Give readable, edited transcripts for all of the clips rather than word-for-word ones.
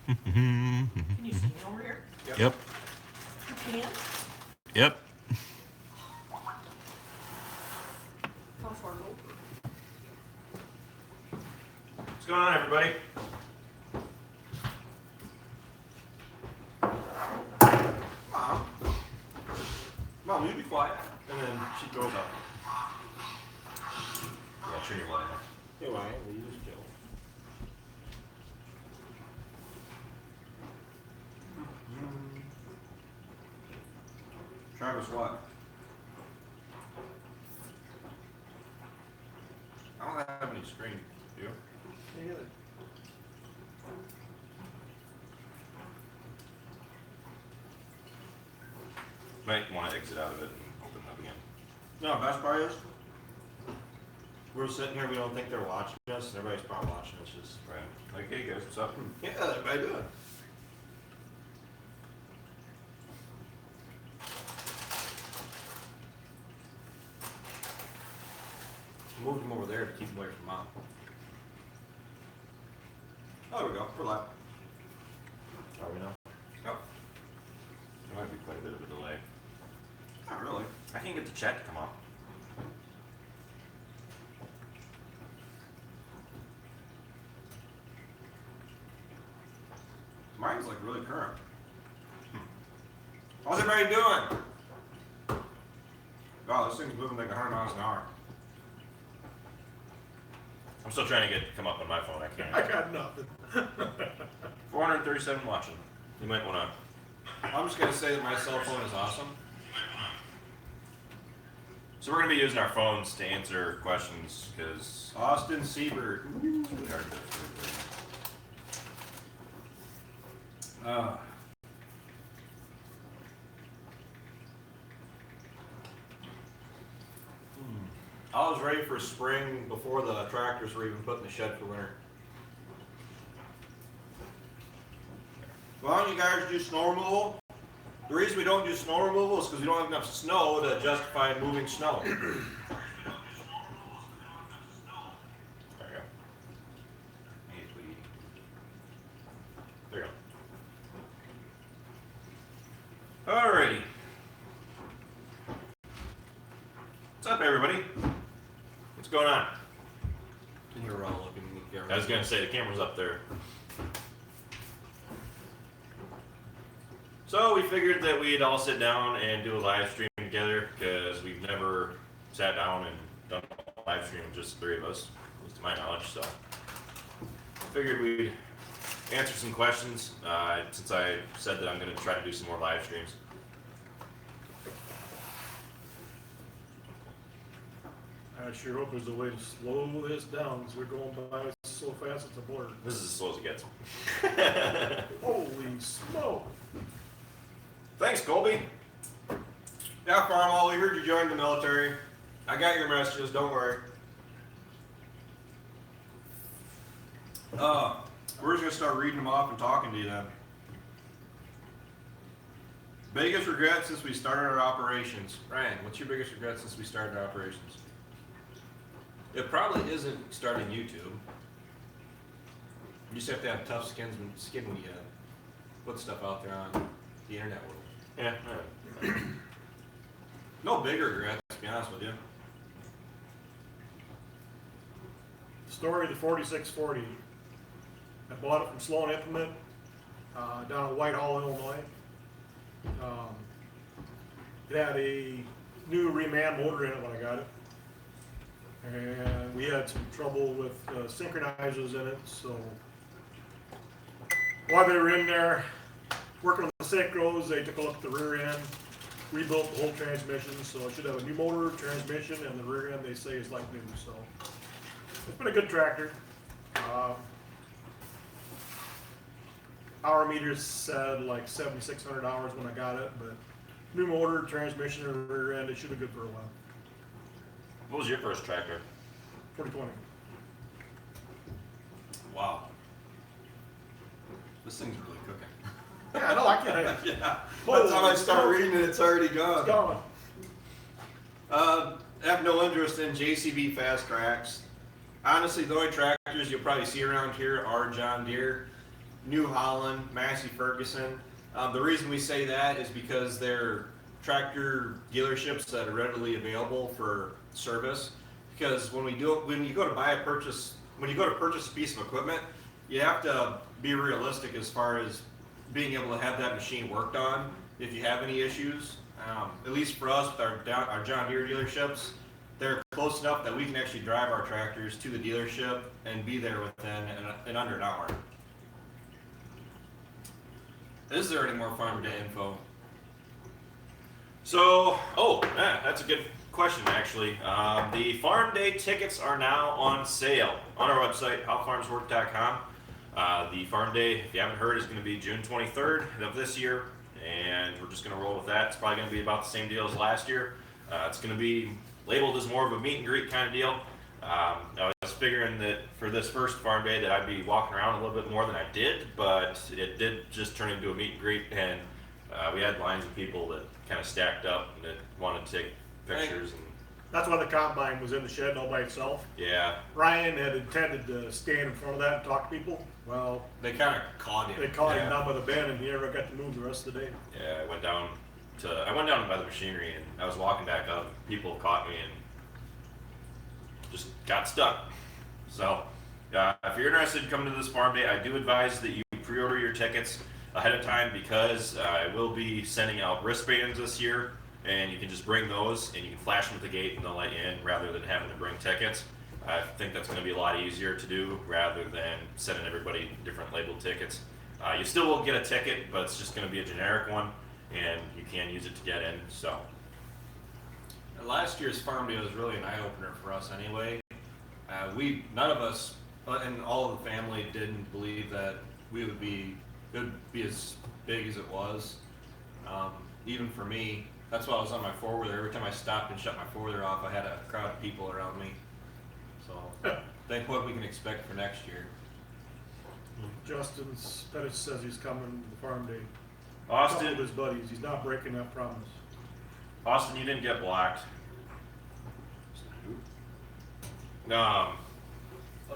Can you see me over here? Yep. You can? Yep. How far over? What's going on, everybody? Mom, you be quiet. And then she goes up. Yeah, turn your light on. Hey, Ryan, will you just chill? Travis, what? I don't have any screen. Do you? Me neither. Might want to exit out of it and open it up again. No, best part is, we're sitting here, we don't think they're watching us, and everybody's probably watching us. Just Right. Like, hey guys, what's up? yeah, everybody doing. Moved him over there to keep him away from Mom. Oh, there we go. We're live. Are we now? Yep. There might be quite a bit of a delay. Not really. I can't get the chat to come up. Mine's like really current. How's everybody doing? Wow, this thing's moving like 100 miles an hour. I'm still trying to get come up on my phone. I can't. I got nothing. 437 watching. You might want to. I'm just gonna say that my cell phone is awesome. So we're gonna be using our phones to answer questions because Austin Siebert. it's really hard to. I was ready for spring before the tractors were even put in the shed for winter. Why don't you guys do snow removal? The reason we don't do snow removal is because we don't have enough snow to justify moving snow. There you go. Hey, sweetie. There you go. Alrighty. What's up, everybody? What's going on? And you're all looking at the camera. I was gonna say the camera's up there. So we figured that we'd all sit down and do a live stream together because we've never sat down and done a live stream with just the three of us, at least to my knowledge. So figured we'd answer some questions since I said that I'm going to try to do some more live streams. I sure hope there's a way to slow this down because we're going by so fast it's a blur. This is as slow as it gets. Holy smoke! Thanks, Colby. Yeah, Farmall, we heard you joined the military. I got your messages, don't worry. We're just gonna start reading them off and talking to you then. Biggest regret since we started our operations. Ryan, what's your biggest regret since we started our operations? It probably isn't starting YouTube. You just have to have tough skin when you put stuff out there on the internet world. Yeah. No bigger regrets, to be honest with you. Story of the 4640. I bought it from Sloan Implement down in Whitehall, Illinois. It had a new reman motor in it when I got it. And we had some trouble with synchronizers in it, so while they were in there working on the synchros, they took a look at the rear end, rebuilt the whole transmission, so it should have a new motor, transmission, and the rear end they say is like new, so it's been a good tractor. Hour meters said like 7,600 hours when I got it, but new motor, transmission, and rear end, it should be good for a while. What was your first tractor? 2020. Wow. This thing's really cooking. Yeah, no, I can't. Yeah. By the time I start reading it, it's already It's gone. gone. I have no interest in JCB fast tracks. Honestly, the only tractors you'll probably see around here are John Deere. New Holland, Massey Ferguson. The reason we say that is because they're tractor dealerships that are readily available for service. Because when you go to purchase a piece of equipment, you have to be realistic as far as being able to have that machine worked on if you have any issues. At least for us with our John Deere dealerships, they're close enough that we can actually drive our tractors to the dealership and be there within in under an hour. Is there any more Farm Day info? So, that's a good question actually. The Farm Day tickets are now on sale on our website, howfarmswork.com. The Farm Day, if you haven't heard, is going to be June 23rd of this year, and we're just going to roll with that. It's probably going to be about the same deal as last year. It's going to be labeled as more of a meet and greet kind of deal. I was figuring that for this first Farm Day that I'd be walking around a little bit more than I did, but it did just turn into a meet and greet, and we had lines of people that kind of stacked up and that wanted to take pictures. And That's why the combine was in the shed all by itself. yeah, Ryan had intended to stand in front of that and talk to people. Well, They kind of caught him. they caught him Yeah. down by the bend and he never got to move the rest of the day. yeah, I went down by the machinery and I was walking back up. People caught me and just got stuck. So, if you're interested in coming to this Farm Day, I do advise that you pre-order your tickets ahead of time because I will be sending out wristbands this year, and you can just bring those and you can flash them at the gate and they'll let you in rather than having to bring tickets. I think that's going to be a lot easier to do rather than sending everybody different labeled tickets. You still will get a ticket, but it's just going to be a generic one, and you can use it to get in. So, Last year's Farm Day was really an eye-opener for us anyway. None of us, and all of the family, didn't believe that it would be as big as it was. Even for me, that's why I was on my four-wheeler. Every time I stopped and shut my four-wheeler off, I had a crowd of people around me. So, think what we can expect for next year. Justin Pettis says he's coming to the Farm Day. Austin, Couple of his buddies. He's not breaking that promise. you didn't get blocked.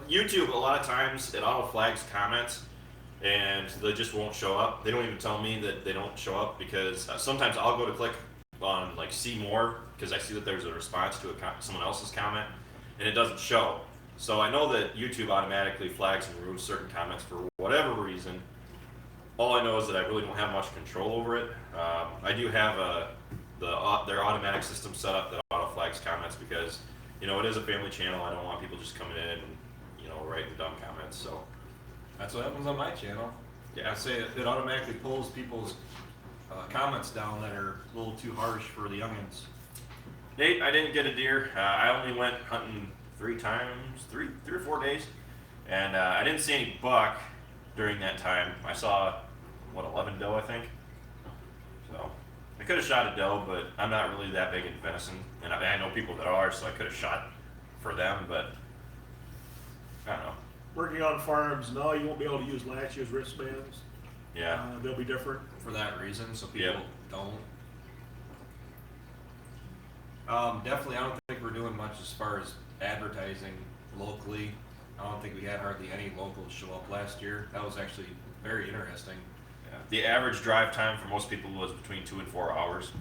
YouTube, a lot of times, it auto flags comments, and they just won't show up. They don't even tell me that they don't show up because sometimes I'll go to click on like see more because I see that there's a response to someone else's comment, and it doesn't show. So I know that YouTube automatically flags and removes certain comments for whatever reason. All I know is that I really don't have much control over it. I do have their automatic system set up that auto flags comments because it is a family channel. I don't want people just coming in and writing dumb comments. So That's what happens on my channel. yeah, I say it automatically pulls people's comments down that are a little too harsh for the youngins. Nate, I didn't get a deer. I only went hunting 3 or 4 days, and I didn't see any buck during that time. I saw 11 doe, I think. So I could have shot a doe, but I'm not really that big in venison, and I know people that are, so I could have shot for them, but I don't know. Working on farms, no, you won't be able to use last year's wristbands. Yeah, They'll be different. For that reason, so people Yep. don't. Definitely, I don't think we're doing much as far as advertising locally. I don't think we had hardly any locals show up last year. That was actually very interesting. yeah. The average drive time for most people was between 2 and 4 hours.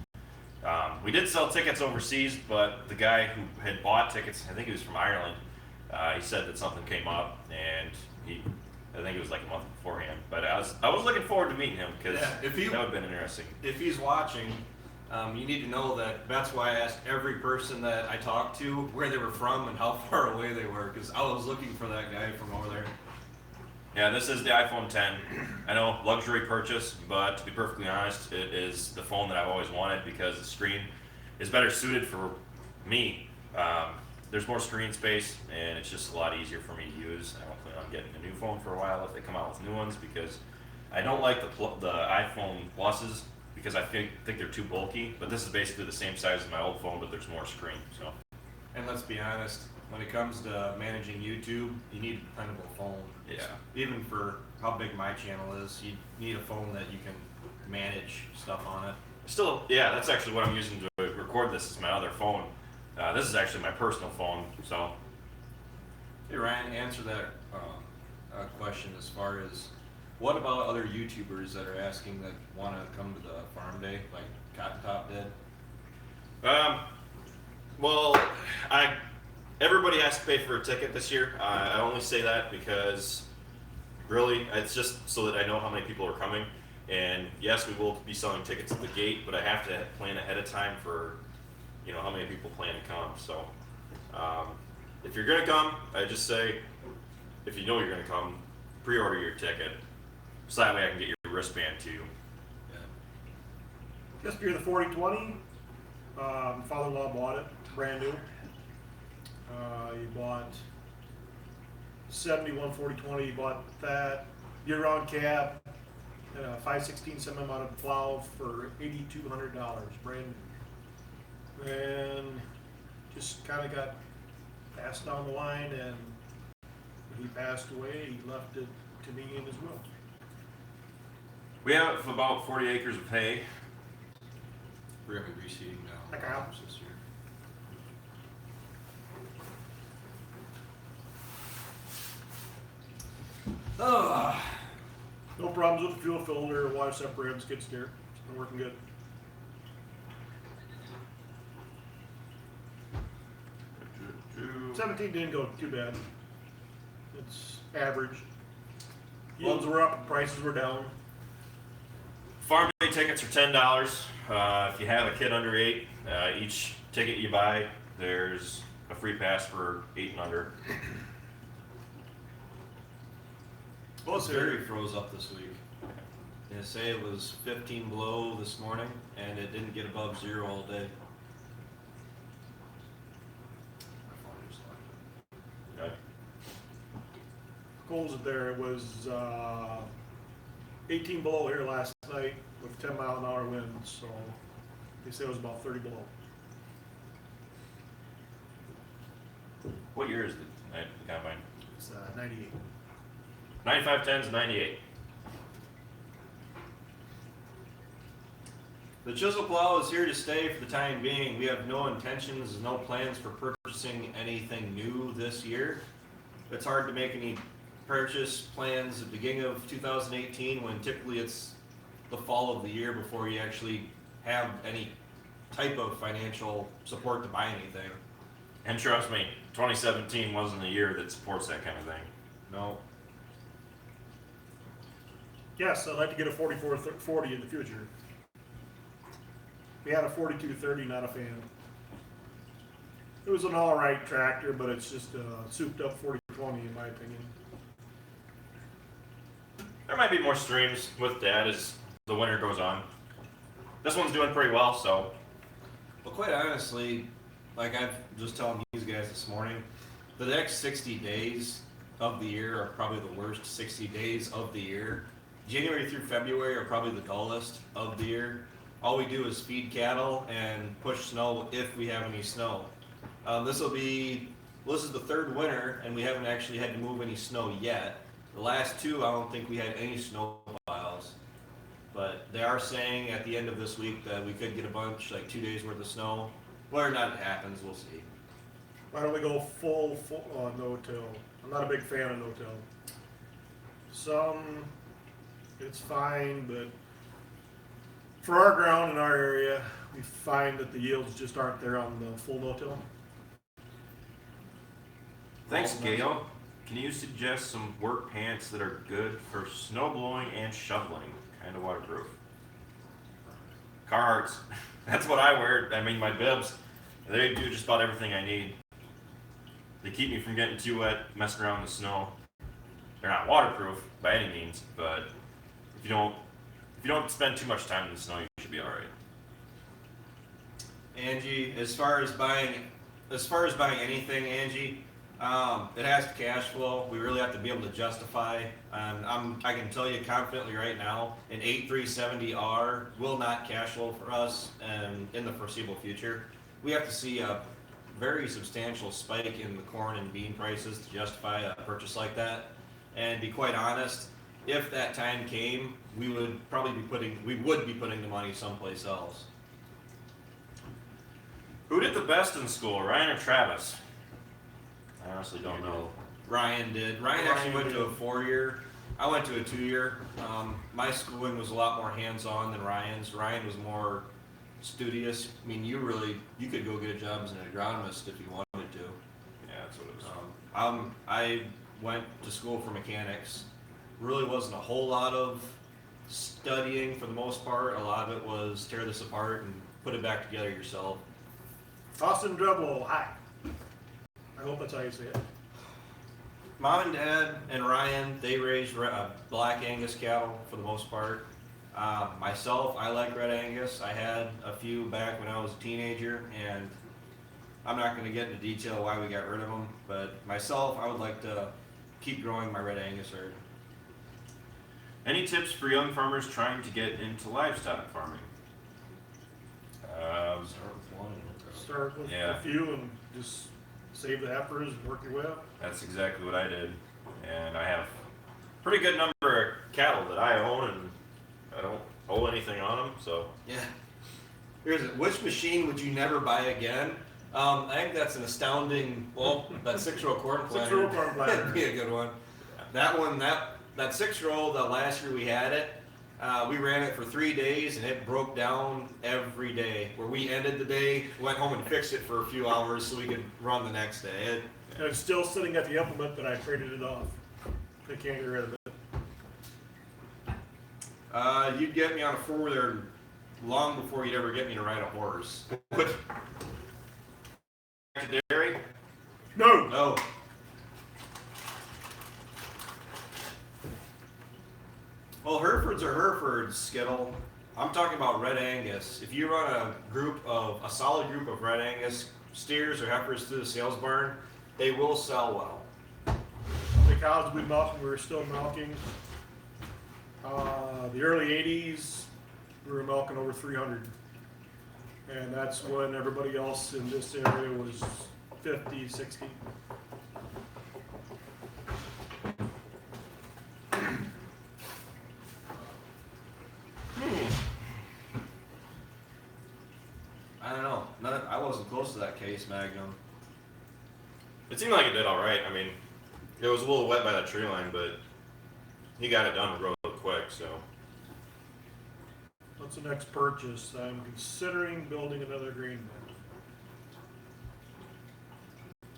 We did sell tickets overseas, but the guy who had bought tickets, I think he was from Ireland, he said that something came up, and I think it was like a month beforehand. But I was looking forward to meeting him because Yeah, if he- that would have been interesting. If he's watching, you need to know that's why I asked every person that I talked to where they were from and how far away they were, because I was looking for that guy from over there. Yeah, this is the iPhone 10. I know, luxury purchase, but to be perfectly honest, it is the phone that I've always wanted because the screen is better suited for me. There's more screen space, and it's just a lot easier for me to use. I don't plan on getting a new phone for a while if they come out with new ones because I don't like the iPhone Pluses because I think they're too bulky. But this is basically the same size as my old phone, but there's more screen. So And let's be honest, when it comes to managing YouTube, you need a dependable phone. yeah. Even for how big my channel is, you need a phone that you can manage stuff on it. Still, yeah, that's actually what I'm using to record this. Is my other phone. This is actually my personal phone. So Hey Ryan, answer that question as far as What about other YouTubers that are asking that want to come to the farm day, like Cotton Top did? Well, everybody has to pay for a ticket this year. I only say that because really, it's just so that I know how many people are coming. And yes, we will be selling tickets at the gate, but I have to plan ahead of time for, how many people plan to come. So, if you're gonna come, I just say, if you know you're gonna come, pre-order your ticket. So that way I can get your wristband to you. Just for the 4020, father-in-law bought it, brand new. He bought 71 4020, he bought that, year-round cab, and a 5/16 semi-mounted plow for $8,200, brand new. And just kind of got passed down the line, and when he passed away, he left it to me in his will. We have about 40 acres of hay. We're gonna be reseeding now. Like how? This year. Oh, No problems with the fuel filter, water separator, skid steer. It's been working good. Two. 17 didn't go too bad. It's average. Yields were up and prices were down. Farm day tickets are $10. If you have a kid under 8, each ticket you buy, there's a free pass for 8 and under. well, Missouri froze up this week. They say it was 15 below this morning, and it didn't get above 0 all day. Okay. Cold it there. It was 18 below here last night with 10-mile-an-hour winds, so they say it was about 30 below. What year is the combine? It's 98. 9510s, 98. The chisel plow is here to stay for the time being. We have no intentions, no plans for purchasing anything new this year. It's hard to make any purchase plans at the beginning of 2018 when typically it's the fall of the year before you actually have any type of financial support to buy anything. And trust me, 2017 wasn't a year that supports that kind of thing. No. Yes, I'd like to get a 4440 in the future. We had a 4230, not a fan. It was an alright tractor, but it's just a souped up 4020 in my opinion. There might be more streams with that as the winter goes on. This one's doing pretty well, so Well, quite honestly, like I've just telling these guys this morning, the next 60 days of the year are probably the worst 60 days of the year. January through February are probably the dullest of the year. All we do is feed cattle and push snow if we have any snow. This is the third winter, and we haven't actually had to move any snow yet. The last two, I don't think we had any snow piles. But they are saying at the end of this week that we could get a bunch, like 2 days worth of snow. Whether or not it happens, we'll see. Why don't we go full no-till? I'm not a big fan of no-till. Some, it's fine, but for our ground in our area, we find that the yields just aren't there on the full no-till. thanks, Gail. Can you suggest some work pants that are good for snow blowing and shoveling? Kind of waterproof. Carhartts. That's what I wear. I mean, my bibs. They do just about everything I need. They keep me from getting too wet, messing around in the snow. They're not waterproof by any means, but if you don't spend too much time in the snow, you should be all right. Angie, as far as buying anything, Angie, it has to cash flow. We really have to be able to justify. I can tell you confidently right now, an 8370R will not cash flow for us in the foreseeable future. We have to see a very substantial spike in the corn and bean prices to justify a purchase like that. And to be quite honest, if that time came, we would be putting the money someplace else. Who did the best in school, Ryan or Travis? I honestly don't know. Ryan did. Ryan actually went to a 4-year. I went to a 2-year. My schooling was a lot more hands-on than Ryan's. Ryan was more studious. I mean, you could go get a job as an agronomist if you wanted to. Yeah, that's what it was. I went to school for mechanics. Really wasn't a whole lot of studying for the most part. A lot of it was tear this apart and put it back together yourself. Austin Dreblow, hi. I hope that's how you say it. Mom and Dad and Ryan, they raised black Angus cattle for the most part. Myself, I like red Angus. I had a few back when I was a teenager, and I'm not going to get into detail why we got rid of them, but myself, I would like to keep growing my red Angus herd. Any tips for young farmers trying to get into livestock farming? Start with one. Start with Yeah. a few and just save the heifers and work your way up. That's exactly what I did, and I have a pretty good number of cattle that I own, and I don't owe anything on them, so. Yeah. Here's it. Which machine would you never buy again? I think that's an astounding. Well, that 6-row corn planter. 6-row corn planter. That'd be a good one. That one, that 6-row. The last year we had it, we ran it for 3 days, and it broke down every day. Where we ended the day, went home and fixed it for a few hours so we could run the next day. And it's still sitting at the implement that I traded it off. They can't get rid of it. You'd get me on a 4-wheeler long before you'd ever get me to ride a horse. Back to dairy? No! No. Well, Herefords are Herefords, Skittle. I'm talking about red Angus. If you run a solid group of red Angus steers or heifers through the sales barn, they will sell well. The cows we milked, we were still milking. The early 80s, we were milking over 300. And that's when everybody else in this area was 50, 60. I don't know. I wasn't close to that case, Magnum. It seemed like it did all right. I mean, it was a little wet by that tree line, but he got it done real quick, so. What's the next purchase? I'm considering building another grain bin.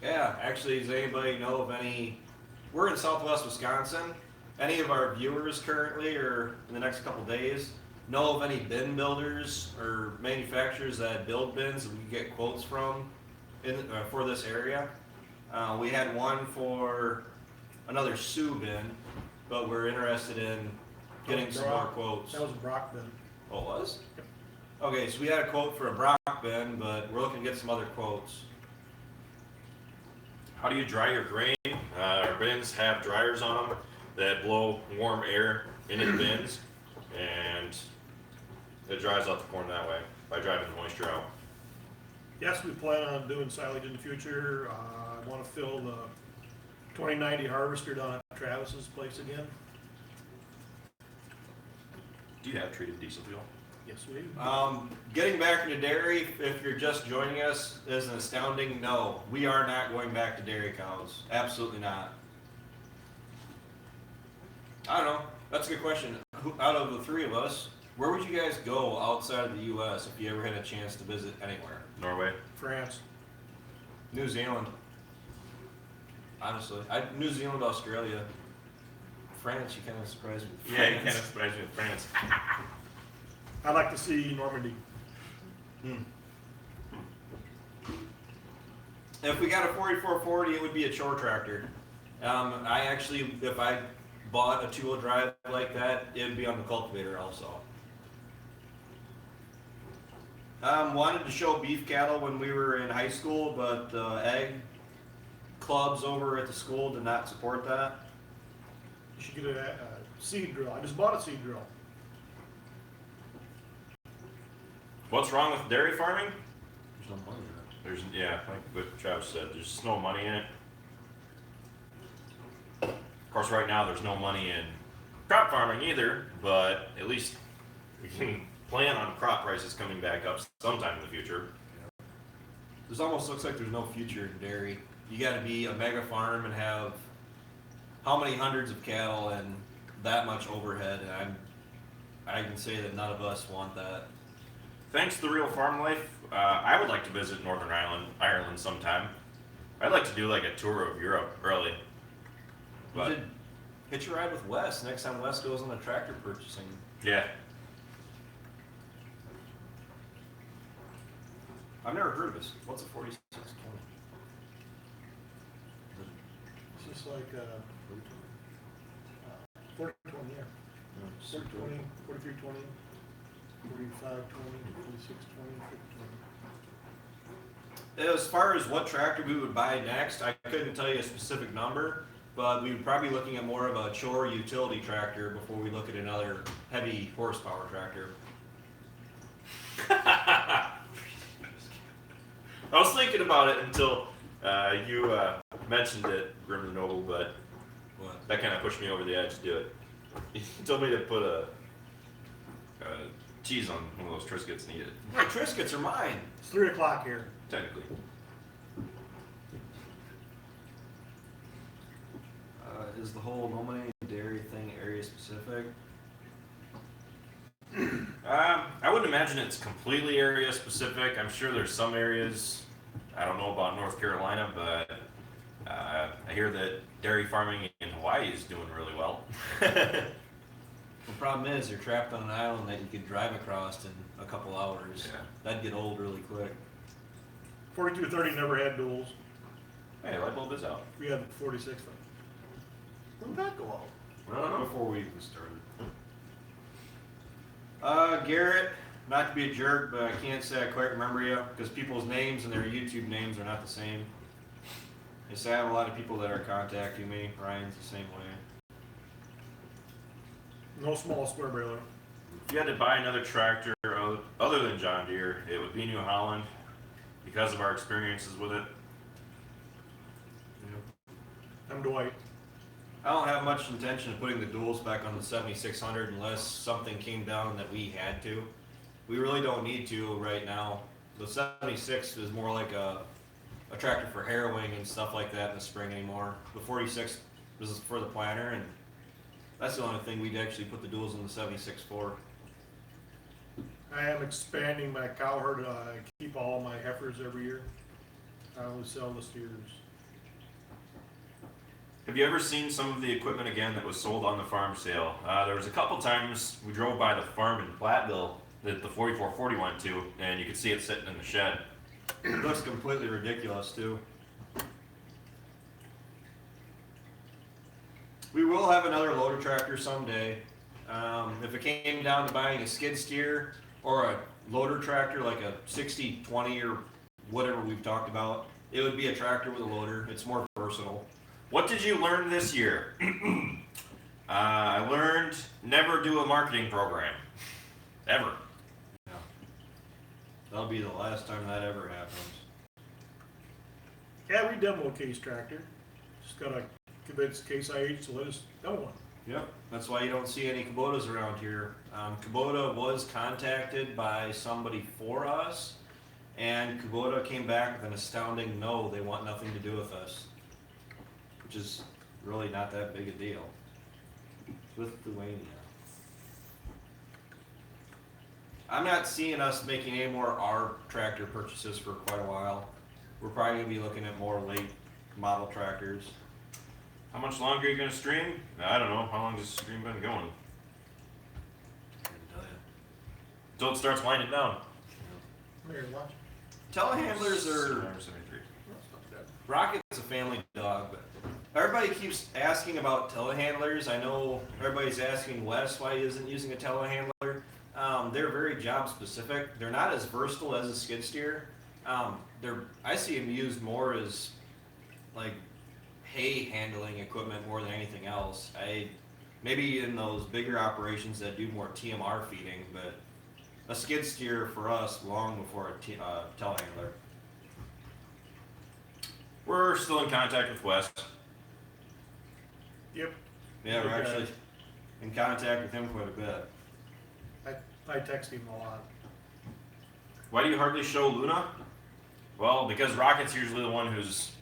Yeah, actually, does anybody know of any? We're in Southwest Wisconsin. Any of our viewers currently, or in the next couple days, know of any bin builders or manufacturers that build bins that we can get quotes from for this area? We had one for another Sioux bin, but we're interested in getting some more quotes. That was a Brock bin. Oh, it was? Okay, so we had a quote for a Brock bin, but we're looking to get some other quotes. How do you dry your grain? Our bins have dryers on them that blow warm air into the bins, and it dries out the corn that way by driving the moisture out. Yes, we plan on doing silage in the future. I want to fill the 2090 harvester down at Travis's place again. Do you have treated diesel fuel? Yes, we do. Getting back into dairy, if you're just joining us, is an astounding no. We are not going back to dairy cows. Absolutely not. I don't know. That's a good question. Out of the three of us, where would you guys go outside of the U.S. if you ever had a chance to visit anywhere? Norway? France. New Zealand. Honestly, New Zealand, Australia, France. You kind of surprised me. with Yeah, you France. kind of surprised me with France. I'd like to see Normandy. If we got a 4440, it would be a chore tractor. I actually, if I bought a 2-wheel drive like that, it would be on the cultivator also. Wanted to show beef cattle when we were in high school, but the ag clubs over at the school did not support that. You should get a seed drill. I just bought a seed drill. What's wrong with dairy farming? There's no money in it. Yeah, like what Travis said, there's just no money in it. Of course, right now there's no money in crop farming either, but at least we can plan on crop prices coming back up sometime in the future. This almost looks like there's no future in dairy. You got to be a mega farm and have how many hundreds of cattle and that much overhead, and I can say that none of us want that. Thanks to the real farm life, I would like to visit Northern Ireland sometime. I'd like to do like a tour of Europe early. You But should hitch a ride with Wes next time Wes goes on a tractor purchasing. yeah, I've never heard of this. What's a 4620? It's just like, 40-20, yeah. 40-20, 43-20, 45-20, 46-20, 50-20. As far as what tractor we would buy next, I couldn't tell you a specific number, but we would probably be looking at more of a chore utility tractor before we look at another heavy horsepower tractor. I was thinking about it until you mentioned it, Grim and Noble, but What? that kind of pushed me over the edge to do it. You told me to put a cheese on one of those Triscuits and eat it. My Triscuits are mine. It's 3 o'clock here. Technically. Is the whole nominated dairy thing area specific? I wouldn't imagine it's completely area specific. I'm sure there's some areas, I don't know about North Carolina, but I hear that dairy farming in Hawaii is doing really well. The problem is you're trapped on an island that you could drive across in a couple hours. Yeah. That'd get old really quick. 4230 never had duals. Hey, light bulb is out. We had 46. When did that go out? I don't know. Before we even started. Garrett, not to be a jerk, but I can't say I quite remember you because people's names and their YouTube names are not the same. Yes, I have a lot of people that are contacting me. Ryan's the same way. No small square baler. If you had to buy another tractor other than John Deere, it would be New Holland because of our experiences with it. I'm Dwight. I don't have much intention of putting the duals back on the 7600 unless something came down that we had to. We really don't need to right now. The 76 is more like a tractor for harrowing and stuff like that in the spring anymore. The 46 is for the planter, and that's the only thing we'd actually put the duals in the 76 for. I am expanding my cow herd. I keep all my heifers every year. I only sell the steers. Have you ever seen some of the equipment again that was sold on the farm sale? There was a couple times we drove by the farm in Platteville that the 4440 went to, and you could see it sitting in the shed. It looks completely ridiculous too. We will have another loader tractor someday. If it came down to buying a skid steer or a loader tractor like a 60-20 or whatever we've talked about, it would be a tractor with a loader. It's more versatile. What did you learn this year? I learned never do a marketing program. Ever. Yeah. That'll be the last time that ever happens. Yeah, we demo a case tractor. Just gotta convince Case IH to let us demo one. Yep, that's why you don't see any Kubotas around here. Kubota was contacted by somebody for us, and Kubota came back with an astounding no, they want nothing to do with us. Which is really not that big a deal. Lithuania. I'm not seeing us making any more R tractor purchases for quite a while. We're probably gonna be looking at more late model tractors. How much longer are you going to stream? I don't know. How long has the stream been going? Couldn't tell you. Until it starts winding down. Here, watch. Telehandlers are. 73. That's not bad. Rocket's a family dog, but everybody keeps asking about telehandlers. I know everybody's asking Wes why he isn't using a telehandler. They're very job specific. They're not as versatile as a skid steer. I see them used more as like hay handling equipment more than anything else. Maybe in those bigger operations that do more TMR feeding, but a skid steer for us long before a telehandler. We're still in contact with Wes. Yep. Yeah, we're Okay. actually in contact with him quite a bit. I text him a lot. Why do you hardly show Luna? Well, because Rocket's usually the one who's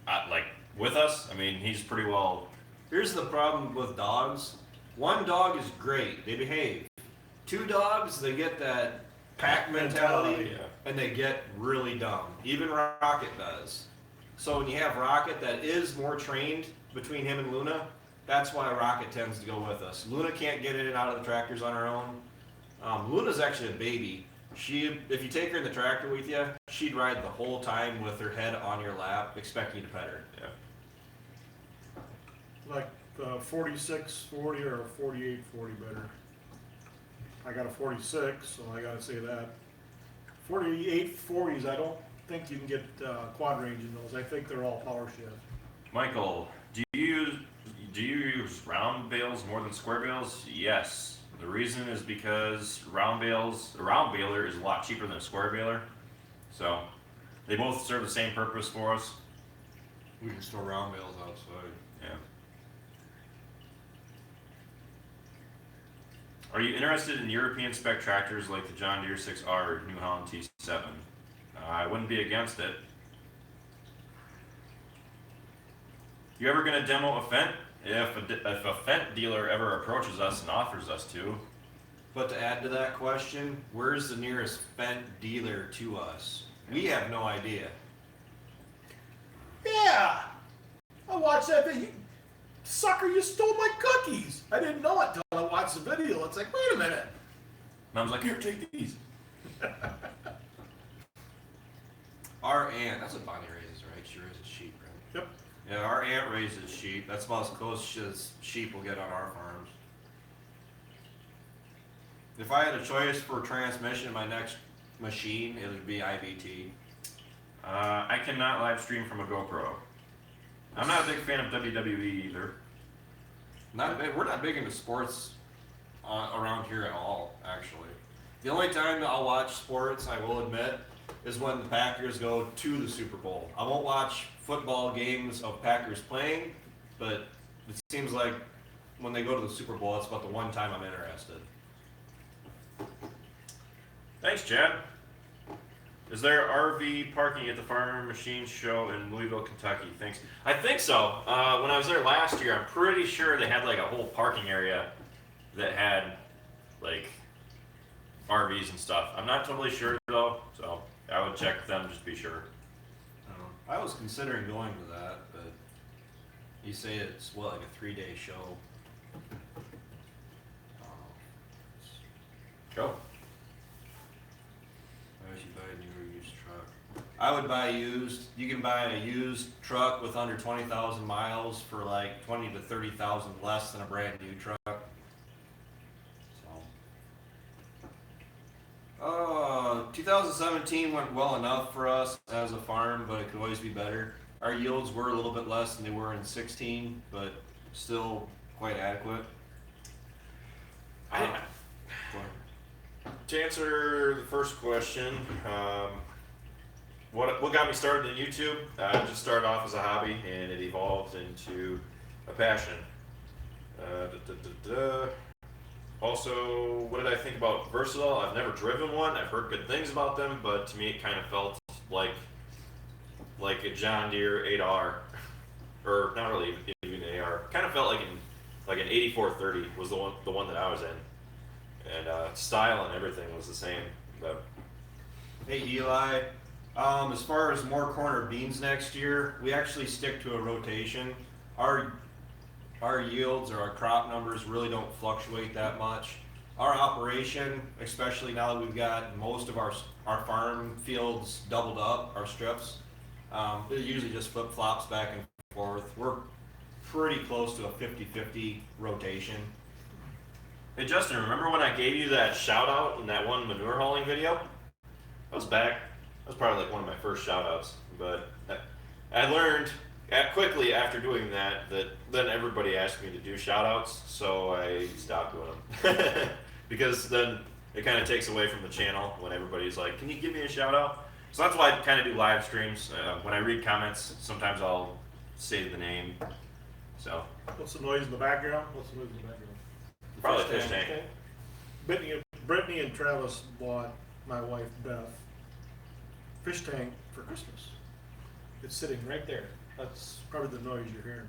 like with us. I mean, he's pretty well. Here's the problem with dogs. One dog is great, they behave. Two dogs, they get that pack mentality, Yeah. and they get really dumb. Even Rocket does. So when you have Rocket that is more trained between him and Luna, that's why Rocket tends to go with us. Luna can't get in and out of the tractors on her own. Luna's actually a baby. If you take her in the tractor with you, she'd ride the whole time with her head on your lap, expecting you to pet her. Yeah. Like 4640 or 4840 better. I got a 46, so I gotta say that. 4840s, I don't think you can get quad range in those. I think they're all power shift. Michael, do you use round bales more than square bales? Yes. The reason is because a round baler is a lot cheaper than a square baler. So they both serve the same purpose for us. We can store round bales outside. Yeah. Are you interested in European spec tractors like the John Deere 6R or New Holland T7? I wouldn't be against it. You ever gonna demo a Fendt? If a Fendt dealer ever approaches us and offers us to. But to add to that question, where's the nearest Fendt dealer to us? We have no idea. Yeah! I watched that thing. Sucker, you stole my cookies! I didn't know it until I watched the video. It's like, wait a minute. Mom's like, here, take these. Our aunt, that's what Bonnie raises, right? She raises sheep, right? Yep. Yeah, our aunt raises sheep. That's about as close as sheep will get on our farms. If I had a choice for transmission in my next machine, it would be IVT. I cannot live stream from a GoPro. I'm not a big fan of WWE either. Not big. We're not big into sports around here at all, actually. The only time that I'll watch sports, I will admit, is when the Packers go to the Super Bowl. I won't watch football games of Packers playing, but it seems like when they go to the Super Bowl, it's about the one time I'm interested. Thanks, Chad. Is there RV parking at the Farm Machine Show in Louisville, Kentucky? Thanks. I think so. When I was there last year, I'm pretty sure they had like a whole parking area that had like RVs and stuff. I'm not totally sure though, so I would check with them just to be sure. I was considering going to that, but you say it's what, like a 3-day show? Go. Why should you buy a new or used truck? I would buy used. You can buy a used truck with under 20,000 miles for like 20 to 30,000 less than a brand new truck. So, 2017 went well enough for us as a farm, but it could always be better. Our yields were a little bit less than they were in 16, but still quite adequate. To answer the first question, what got me started in YouTube? I just started off as a hobby, and it evolved into a passion. Also, what did I think about Versatile? I've never driven one. I've heard good things about them, but to me, it kind of felt like a John Deere 8R, or not really even an AR. Kind of felt like an 8430 was the one that I was in. And style and everything was the same. But Hey Eli, as far as more corner beans next year, we actually stick to a rotation. Our yields or our crop numbers really don't fluctuate that much. Our operation, especially now that we've got most of our farm fields doubled up, our strips, it usually just flip-flops back and forth. We're pretty close to a 50-50 rotation. hey Justin, remember when I gave you that shout out in that one manure hauling video? I was back. That was probably like one of my first shout outs. But I learned quickly after doing that then everybody asked me to do shout outs, so I stopped doing them. Because then it kind of takes away from the channel when everybody's like, can you give me a shout out? So that's why I kind of do live streams. When I read comments, sometimes I'll say the name. So What's the noise in the background? What's the noise in the background? probably fish tank. Brittany and Travis bought my wife Beth fish tank for Christmas. It's sitting right there. That's probably the noise you're hearing.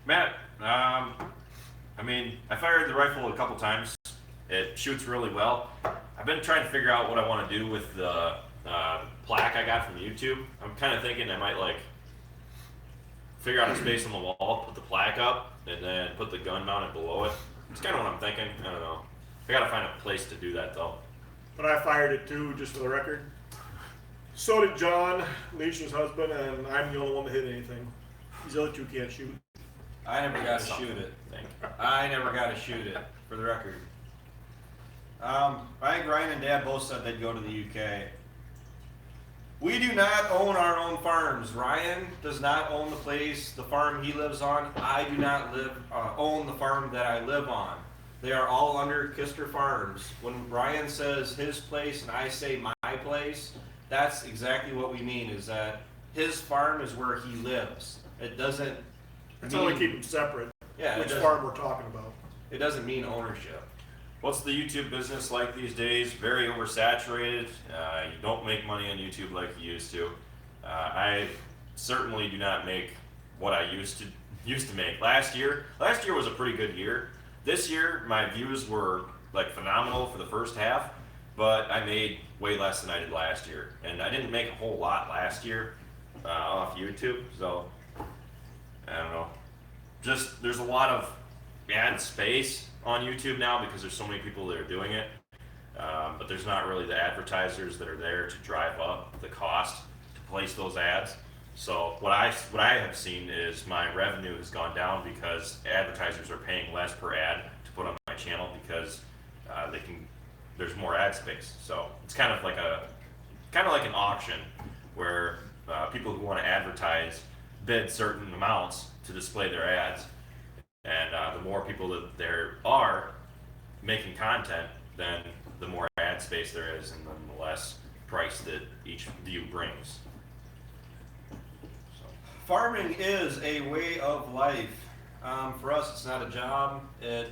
Matt, I mean, I fired the rifle a couple times. It shoots really well. I've been trying to figure out what I want to do with the plaque I got from YouTube. I'm kind of thinking I might like figure out a space on the wall, put the plaque up, and then put the gun mounted below it. It's kind of what I'm thinking. I don't know. I gotta find a place to do that though. But I fired it too, just for the record. So did John, Leisha's husband, and I'm the only one that hit anything. These other two can't shoot. I never got to shoot it. I never got to shoot it, for the record. I think Ryan and Dad both said they'd go to the UK. We do not own our own farms. Ryan does not own the place, the farm he lives on. I do not own the farm that I live on. They are all under Kister Farms. When Ryan says his place and I say my place, that's exactly what we mean, is that his farm is where he lives. It doesn't That's how we keep them separate. Yeah, Which farm we're talking about. It doesn't mean ownership. What's the YouTube business like these days? Very oversaturated. You don't make money on YouTube like you used to. I certainly do not make what I used to make. Last year was a pretty good year. This year, my views were like phenomenal for the first half, but I made way less than I did last year, and I didn't make a whole lot last year off YouTube. So I don't know. Just there's a lot of ad space on YouTube now because there's so many people that are doing it, but there's not really the advertisers that are there to drive up the cost to place those ads. So what I have seen is my revenue has gone down because advertisers are paying less per ad to put on my channel because there's more ad space. So it's kind of like an auction where people who want to advertise bid certain amounts to display their ads. And the more people that there are making content, then the more ad space there is, and then the less price that each view brings. So. Farming is a way of life. For us, it's not a job. It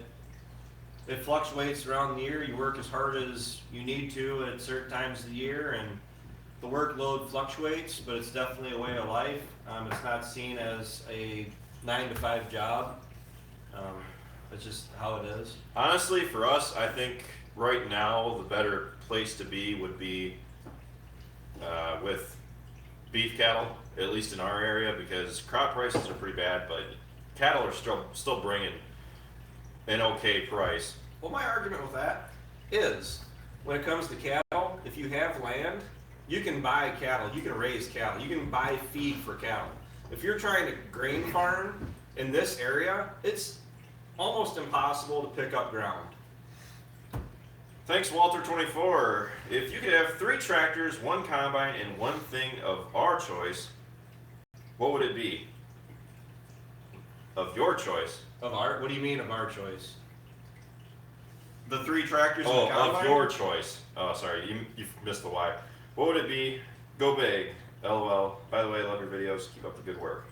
fluctuates around the year. You work as hard as you need to at certain times of the year, and the workload fluctuates, but it's definitely a way of life. It's not seen as a 9-to-5 job. It's just how it is. Honestly, for us, I think right now the better place to be would be with beef cattle, at least in our area, because crop prices are pretty bad, but cattle are still bringing an okay price. Well, my argument with that is, when it comes to cattle, if you have land, you can buy cattle, you can raise cattle, you can buy feed for cattle. If you're trying to grain farm in this area, it's almost impossible to pick up ground. Thanks, Walter24. If you could have 3 tractors, 1 combine, and 1 thing of our choice, what would it be? Of your choice. What do you mean of our choice? The 3 tractors and Oh, the combine? of your choice. Oh, sorry, you missed the Y. What would it be? Go big. LOL. By the way, I love your videos. Keep up the good work.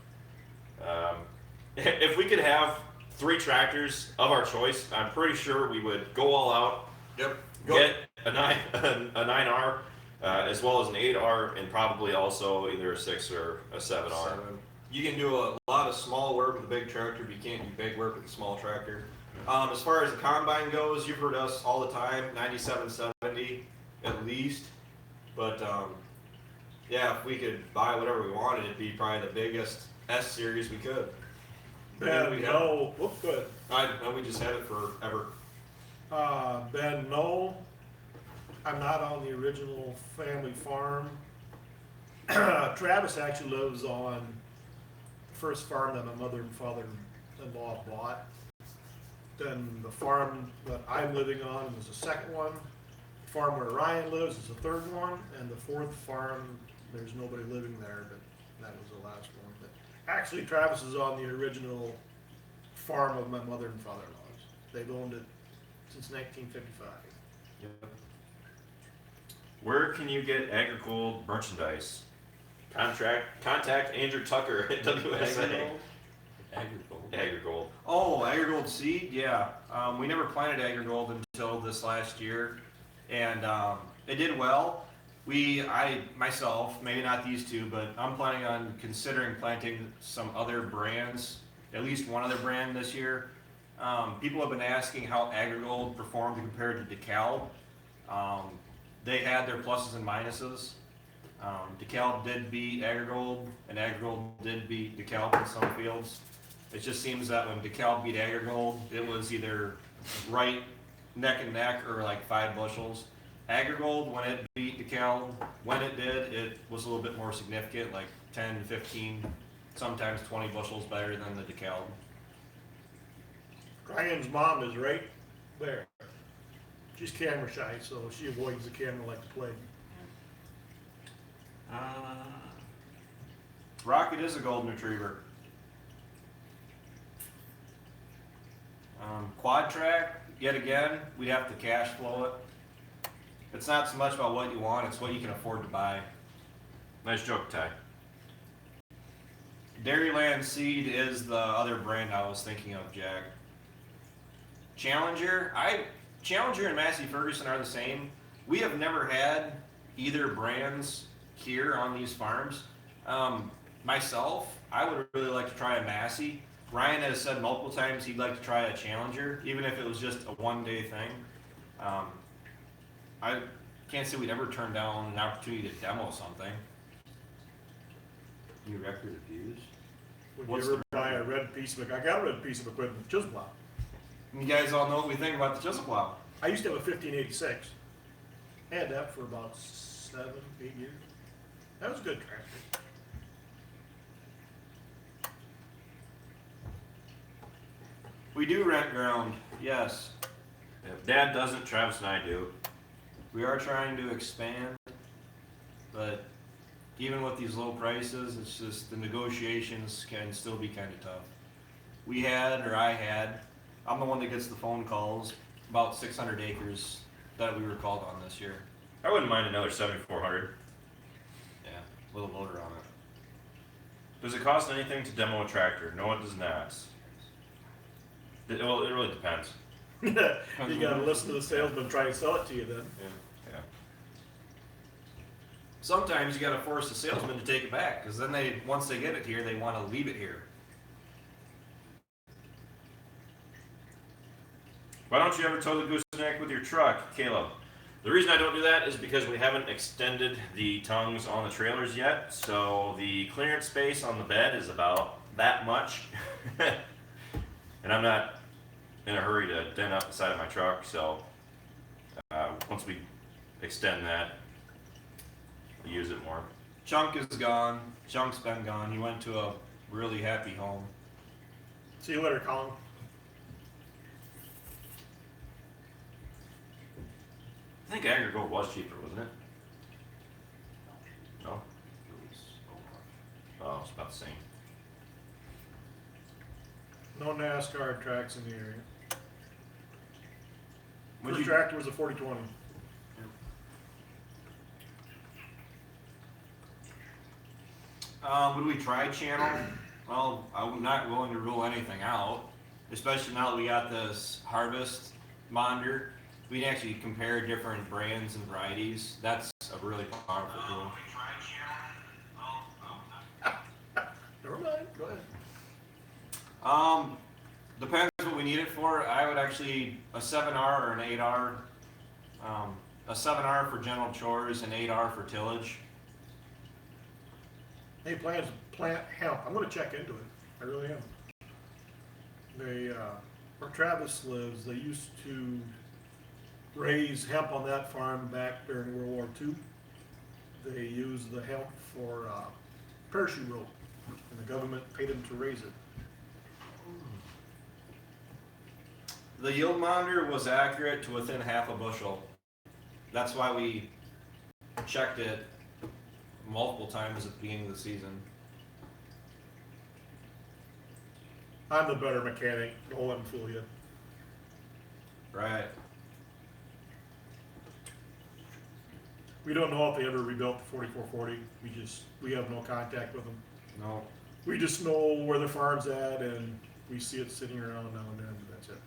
If we could have 3 tractors of our choice, I'm pretty sure we would go all out. Yep. Get a 9R, as well as an 8R, and probably also either a 6 or a 7R. You can do a lot of small work with a big tractor, but you can't do big work with a small tractor. As far as the combine goes, you've heard us all the time, 9770 at least. But yeah, if we could buy whatever we wanted, it'd be probably the biggest S series we could. Ben, no. Whoops, go ahead. We just had it forever. Ben, no. I'm not on the original family farm. Travis actually lives on the first farm that my mother and father-in-law bought. Then the farm that I'm living on is the second one. The farm where Ryan lives is the third one, and the fourth farm, there's nobody living there, but that was the last one. But actually, Travis is on the original farm of my mother and father-in-law's. They've owned it since 1955. Where can you get AgriGold merchandise? Contact Andrew Tucker at WSA. AgriGold. Oh, AgriGold seed, yeah. We never planted AgriGold until this last year, and it did well. I myself, maybe not these two, but I'm planning on considering planting some other brands, at least one other brand this year. People have been asking how AgriGold performed compared to DeKalb. They had their pluses and minuses. DeKalb did beat AgriGold, and AgriGold did beat DeKalb in some fields. It just seems that when DeKalb beat AgriGold, it was either right neck and neck or like 5 bushels. AgriGold, when it beat DeKalb, when it did, it was a little bit more significant, like 10, 15, sometimes 20 bushels better than the DeKalb. Ryan's mom is right there. She's camera shy, so she avoids the camera like the plague. Rocket is a golden retriever. Quad track, yet again, we'd have to cash flow it. It's not so much about what you want, it's what you can afford to buy. Nice joke, Ty. Dairyland Seed is the other brand I was thinking of, Jack. Challenger and Massey Ferguson are the same. We have never had either brands here on these farms. Myself, I would really like to try a Massey. Ryan has said multiple times he'd like to try a Challenger, even if it was just a one-day thing. I can't say we'd ever turn down an opportunity to demo something. New record of views. Would What's you ever the buy a red piece of, I got a red piece of equipment, chisel plow. You guys all know what we think about the chisel plow. I used to have a 1586. Had that for about 7, 8 years. That was a good tractor. We do rent ground, yes. If Dad doesn't, Travis and I do. We are trying to expand, but even with these low prices, it's just the negotiations can still be kind of tough. I'm the one that gets the phone calls, about 600 acres that we were called on this year. I wouldn't mind another 7400. Yeah, little loader on it. Does it cost anything to demo a tractor? No, it does not. Well, it really depends. You gotta listen to the salesman try and sell it to you then. Yeah. Sometimes you gotta force the salesman to take it back, because then once they get it here, they want to leave it here. Why don't you ever tow the gooseneck with your truck, Caleb? The reason I don't do that is because we haven't extended the tongues on the trailers yet, so the clearance space on the bed is about that much. And I'm not in a hurry to dent up the side of my truck, so once we extend that, we'll use it more. Chunk is gone. Chunk's been gone. He went to a really happy home. See you later, Colin. I think AgriGold was cheaper, wasn't it? No? Oh, it's about the same. No NASCAR tracks in the area. Would First you- tractor was a 4020. Would we try channel? Well, I'm not willing to rule anything out, especially now that we got this harvest monitor. We can actually compare different brands and varieties. That's a really powerful tool. Never mind, go ahead. Depends what we need it for. I would actually, a 7R or an 8R. A 7R for general chores, an 8R for tillage. Hey, plant hemp. I'm gonna check into it. I really am. They, where Travis lives, they used to raise hemp on that farm back during World War II. They used the hemp for parachute rope, and the government paid them to raise it. The yield monitor was accurate to within half a bushel. That's why we checked it multiple times at the beginning of the season. I'm the better mechanic. Don't let them fool you. Right. We don't know if they ever rebuilt the 4440. We have no contact with them. No. We just know where the farm's at, and we see it sitting around now and then, but that's it.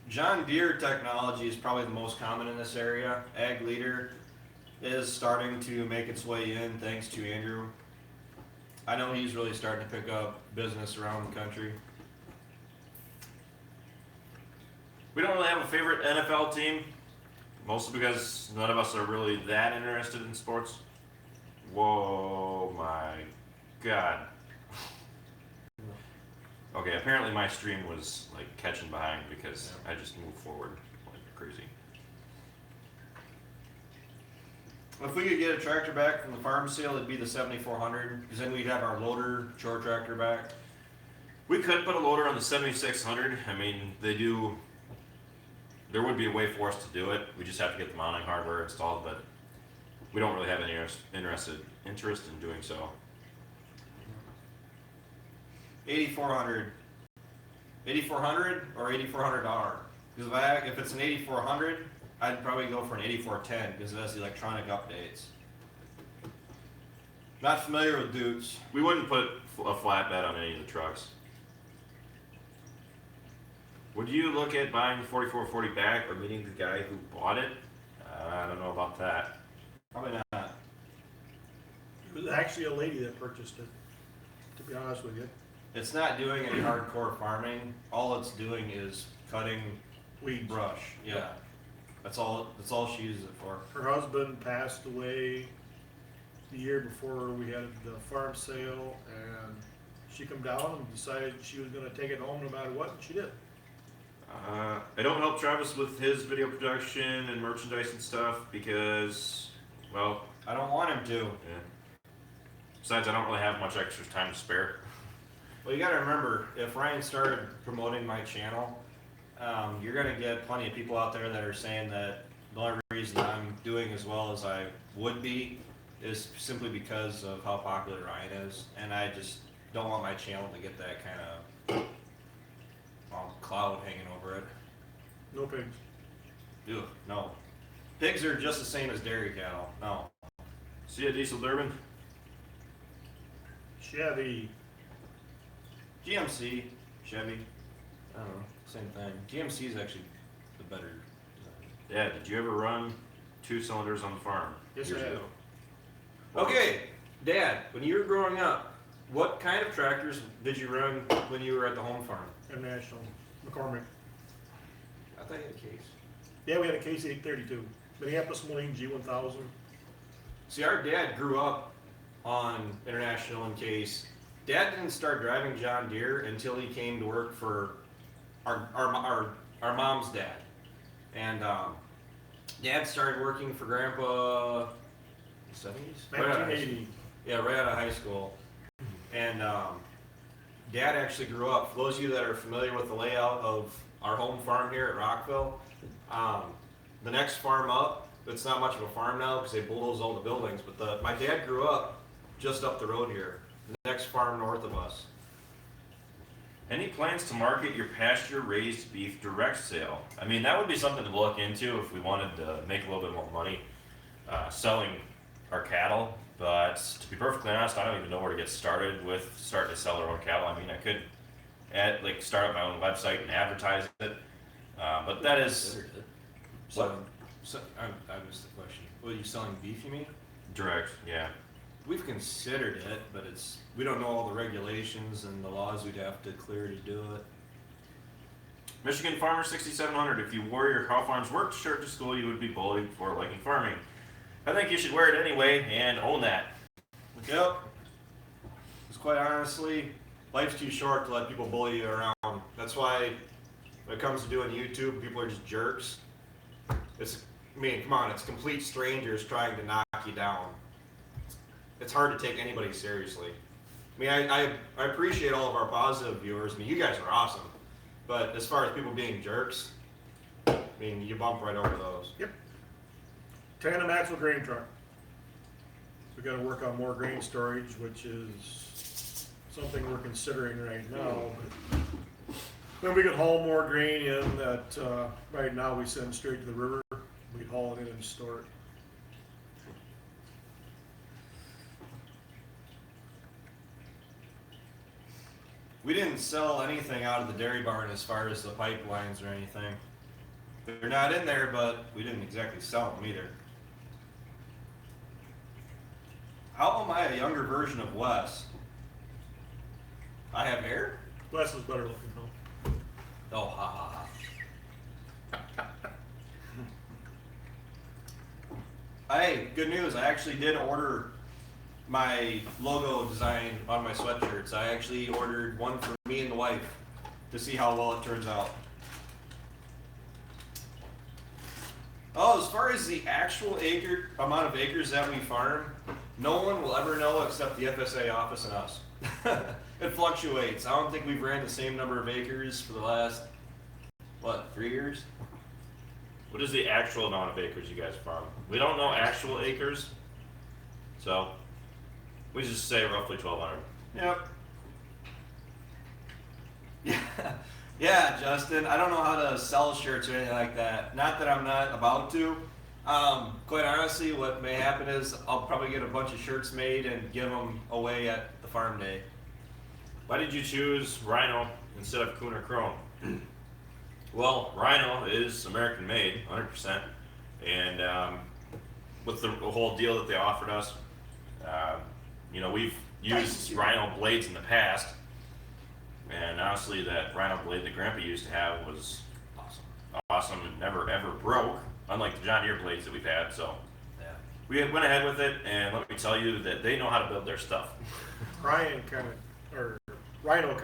John Deere technology is probably the most common in this area. Ag Leader is starting to make its way in, thanks to Andrew. I know he's really starting to pick up business around the country. We don't really have a favorite NFL team, mostly because none of us are really that interested in sports. Whoa, my God. Okay, apparently my stream was like catching behind because I just moved forward like crazy. If we could get a tractor back from the farm sale, it'd be the 7400, because then we'd have our loader, chore tractor back. We could put a loader on the 7600. I mean, they do. There would be a way for us to do it. We just have to get the mounting hardware installed, but we don't really have any interest in doing so. 8400. 8400 or $8,400. Because if it's an 8400, I'd probably go for an 8410 because it has electronic updates. Not familiar with Dukes. We wouldn't put a flatbed on any of the trucks. Would you look at buying the 4440 back or meeting the guy who bought it? I don't know about that. Probably not. It was actually a lady that purchased it, to be honest with you. It's not doing any hardcore farming. All it's doing is cutting Weeds. brush. Yeah. That's all she uses it for. Her husband passed away the year before we had the farm sale, and she come down and decided she was gonna take it home no matter what, and she did. I don't help Travis with his video production and merchandise and stuff because, well, I don't want him to. yeah. Besides, I don't really have much extra time to spare. Well, you gotta remember, if Ryan started promoting my channel, you're gonna get plenty of people out there that are saying that the only reason I'm doing as well as I would be is simply because of how popular Ryan is, and I just don't want my channel to get that kind of cloud hanging over it. No pigs. Ew, no. Pigs are just the same as dairy cattle. No. See a diesel Durbin? Chevy. GMC, Chevy, I don't know, same thing. GMC is actually the better design. Yeah, did you ever run 2 cylinders on the farm? Yes, years I have. ago? Okay, Dad, when you were growing up, what kind of tractors did you run when you were at the home farm? International. McCormick. I thought you had a case. Yeah, we had a Case 832. Minneapolis Moline G1000. See, our dad grew up on International and Case. Dad didn't start driving John Deere until he came to work for our mom's dad. And Dad started working for Grandpa in the 70s? 1980. Yeah, right out of high school. And Dad actually grew up. For those of you that are familiar with the layout of our home farm here at Rockville, the next farm up, it's not much of a farm now because they bulldoze all the buildings, but my dad grew up just up the road here, the next farm north of us. Any plans to market your pasture-raised beef direct sale? I mean, that would be something to look into if we wanted to make a little bit more money selling our cattle. But to be perfectly honest, I don't even know where to get started with starting to sell our own cattle. I mean, I could start up my own website and advertise it, but that is So I missed the question. Well, you selling beef, you mean? direct. Yeah. We've considered it, but we don't know all the regulations and the laws we'd have to clear to do it. Michigan Farmer 6700. If you wore your How Farms Work shirt to school, you would be bullied for liking farming. I think you should wear it anyway and own that. Yep. Because quite honestly, life's too short to let people bully you around. That's why when it comes to doing YouTube, people are just jerks. Come on, it's complete strangers trying to knock you down. It's hard to take anybody seriously. I mean, I appreciate all of our positive viewers. I mean, you guys are awesome. But as far as people being jerks, I mean, you bump right over those. Yep. Tandem axle grain truck. We gotta work on more grain storage, which is something we're considering right now. But then we could haul more grain in that, right now we send straight to the river. We'd haul it in and store it. We didn't sell anything out of the dairy barn as far as the pipelines or anything. They're not in there, but we didn't exactly sell them either. How am I a younger version of Wes? I have hair? Wes is better looking though. Oh, ha ha ha. Hey, good news. I actually did order my logo design on my sweatshirts. I actually ordered one for me and the wife to see how well it turns out. Oh, as far as the actual amount of acres that we farm, no one will ever know except the FSA office and us. It fluctuates. I don't think we've ran the same number of acres for the last, 3 years? What is the actual amount of acres you guys farm? We don't know actual acres, so we just say roughly 1,200. Yep. Yeah, yeah, Justin. I don't know how to sell shirts or anything like that. Not that I'm not about to. Quite honestly, what may happen is I'll probably get a bunch of shirts made and give them away at the farm day. Why did you choose Rhino instead of Coon or Chrome? Well, Rhino is American made, 100%, and with the whole deal that they offered us, we've used Rhino blades in the past, and honestly, that Rhino blade that Grandpa used to have was awesome. It never ever broke, unlike the John Deere blades that we've had. So Yeah. we went ahead with it, and let me tell you that they know how to build their stuff. Rhino kind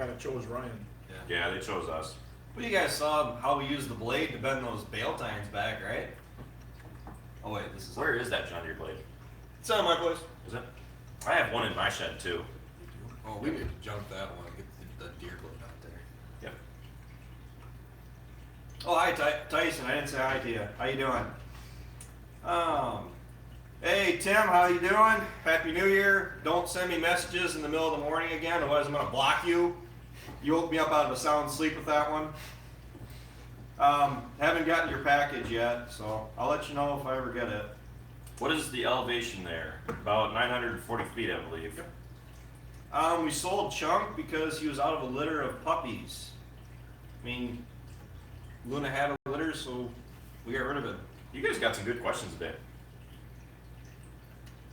of chose Ryan. Yeah, they chose us. Well, you guys saw how we used the blade to bend those bale tines back, right? Oh wait, this is Where is that John Deere blade? It's on my place. Is it? I have one in my shed too. Oh, we need to junk that one and get the deer blade out there. Yep. Oh, hi Tyson. I didn't say hi to you. How you doing? Hey Tim, how you doing? Happy New Year. Don't send me messages in the middle of the morning again, otherwise I'm gonna block you. You woke me up out of a sound sleep with that one. Haven't gotten your package yet, so I'll let you know if I ever get it. What is the elevation there? About 940 feet, I believe. We sold Chunk because he was out of a litter of puppies. I mean, Luna had a litter, so we got rid of it. You guys got some good questions today.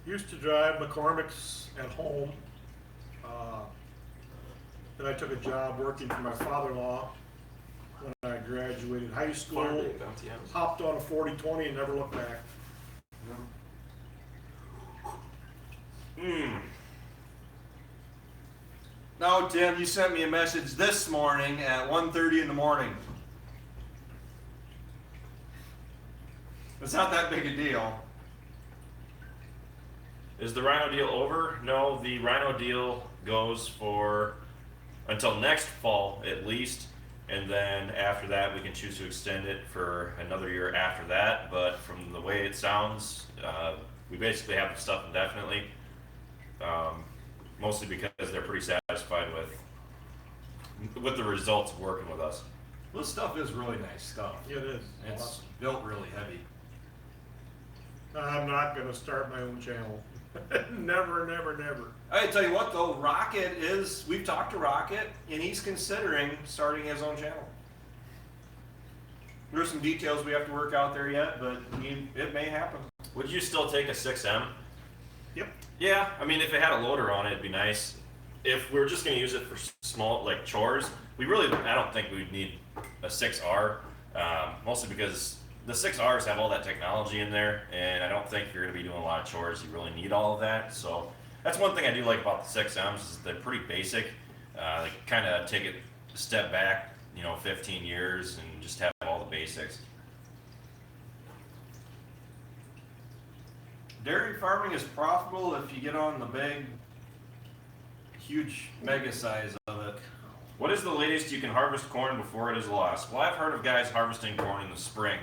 Used to drive McCormick's at home. Then I took a job working for my father-in-law when I graduated high school. Hopped on a 40-20 and never looked back. No, Tim, you sent me a message this morning at 1:30 in the morning. It's not that big a deal. Is the Rhino deal over? No, the Rhino deal goes for until next fall at least, and then after that we can choose to extend it for another year after that. But from the way it sounds, we basically have the stuff indefinitely, mostly because they're pretty satisfied with the results of working with us. Well, this stuff is really nice stuff. Yeah, it is. It's Awesome. built really heavy. I'm not gonna start my own channel. Never, never, never. I tell you what though, we've talked to Rocket, and he's considering starting his own channel. There's some details we have to work out there yet, but it may happen. Would you still take a 6M? Yep. Yeah, I mean, if it had a loader on it, it'd be nice. If we were just going to use it for small, like chores, I don't think we'd need a 6R, mostly because the 6Rs have all that technology in there, and I don't think if you're going to be doing a lot of chores, you really need all of that. So that's one thing I do like about the 6Ms is they're pretty basic. They kind of take it a step back, 15 years, and just have all the basics. Dairy farming is profitable if you get on the big, huge mega size of it. What is the latest you can harvest corn before it is lost? Well, I've heard of guys harvesting corn in the spring,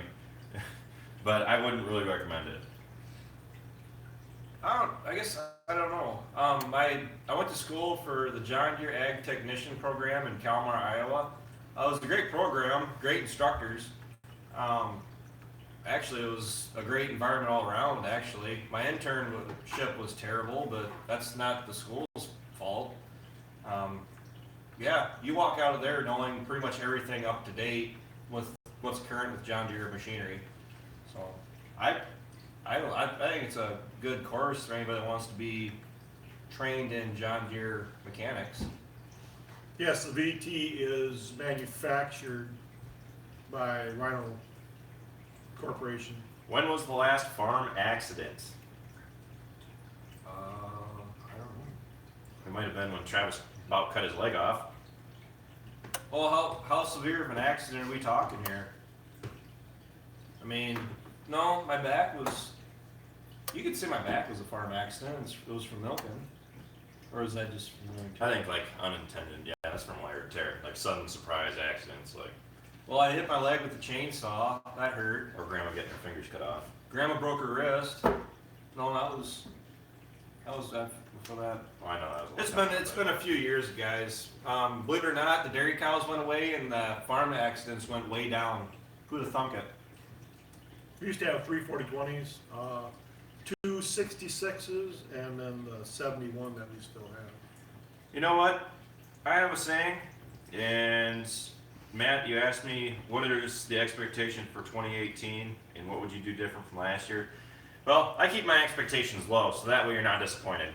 but I wouldn't really recommend it. I don't know. I went to school for the John Deere Ag Technician program in Kalmar, Iowa. It was a great program, great instructors. Actually, it was a great environment all around, actually. My internship was terrible, but that's not the school's fault. Yeah, you walk out of there knowing pretty much everything up to date with what's current with John Deere machinery. So I think it's a good course for anybody that wants to be trained in John Deere mechanics. Yes, the VT is manufactured by Rhino Corporation. When was the last farm accident? I don't know. It might have been when Travis about cut his leg off. Well, how severe of an accident are we talking here? I mean, no, my back was. You could say my back was a farm accident. It was from milking, or is that just from milking? I think like unintended. Yeah, that's from wear and tear. Like sudden surprise accidents, like Well, I hit my leg with the chainsaw. That hurt. or grandma getting her fingers cut off. Grandma broke her wrist. No, that was before that. Oh, I know that was a long time It's ago, been a few years, guys. Believe it or not, the dairy cows went away and the farm accidents went way down. Who'd have thunk it? We used to have 3 40/20s, 2 66s, and then the 71 that we still have. You know what? I have a saying, and Matt, you asked me what is the expectation for 2018 and what would you do different from last year? Well, I keep my expectations low, so that way you're not disappointed.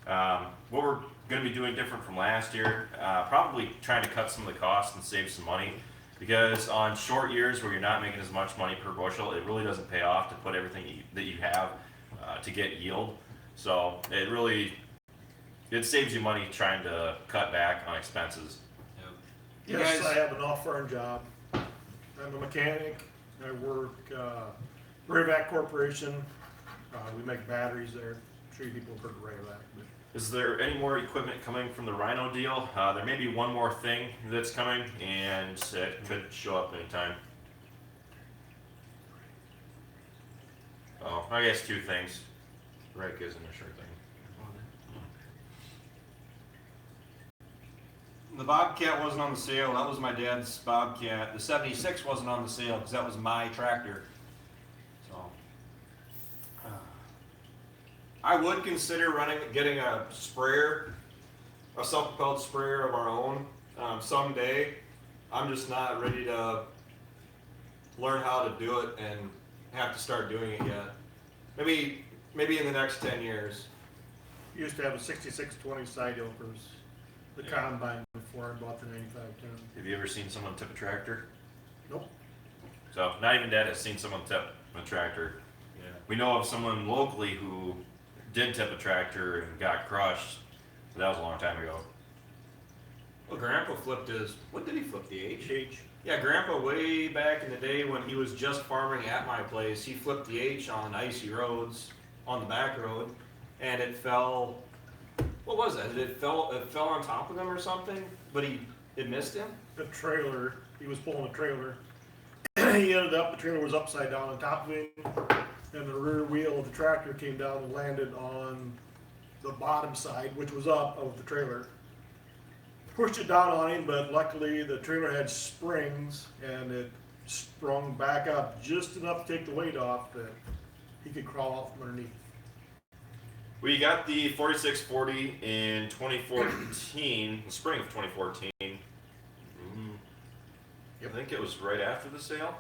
What we're going to be doing different from last year, probably trying to cut some of the costs and save some money, because on short years where you're not making as much money per bushel, it really doesn't pay off to put everything that you have to get yield. So it saves you money trying to cut back on expenses. You Yes, guys- I have an off-farm job. I'm a mechanic. I work Rayovac Corporation. We make batteries there. I'm sure people have heard of Rayovac. But Is there any more equipment coming from the Rhino deal? There may be one more thing that's coming, and it could show up anytime. Oh, I guess two things. Rake isn't a sure thing. The Bobcat wasn't on the sale. That was my dad's Bobcat. The 76 wasn't on the sale because that was my tractor. So I would consider getting a sprayer, a self-propelled sprayer of our own someday. I'm just not ready to learn how to do it and have to start doing it yet. Maybe in the next 10 years. we used to have a 6620 side yokers, the combine before I bought the 9510. Have you ever seen someone tip a tractor? Nope. So not even Dad has seen someone tip a tractor. Yeah. We know of someone locally who did tip a tractor and got crushed. But that was a long time ago. Well, Grandpa flipped his. What did he flip? The H? H. Yeah, Grandpa, way back in the day when he was just farming at my place, he flipped the H on icy roads, on the back road, and it fell. What was that? It fell on top of him or something, but it missed him. The trailer, he was pulling a trailer. He ended up, the trailer was upside down on top of him, and the rear wheel of the tractor came down and landed on the bottom side, which was up of the trailer. Pushed it down on him, but luckily the trailer had springs and it sprung back up just enough to take the weight off that he could crawl off from underneath. We got the 4640 in 2014, the spring of 2014. I think it was right after the sale.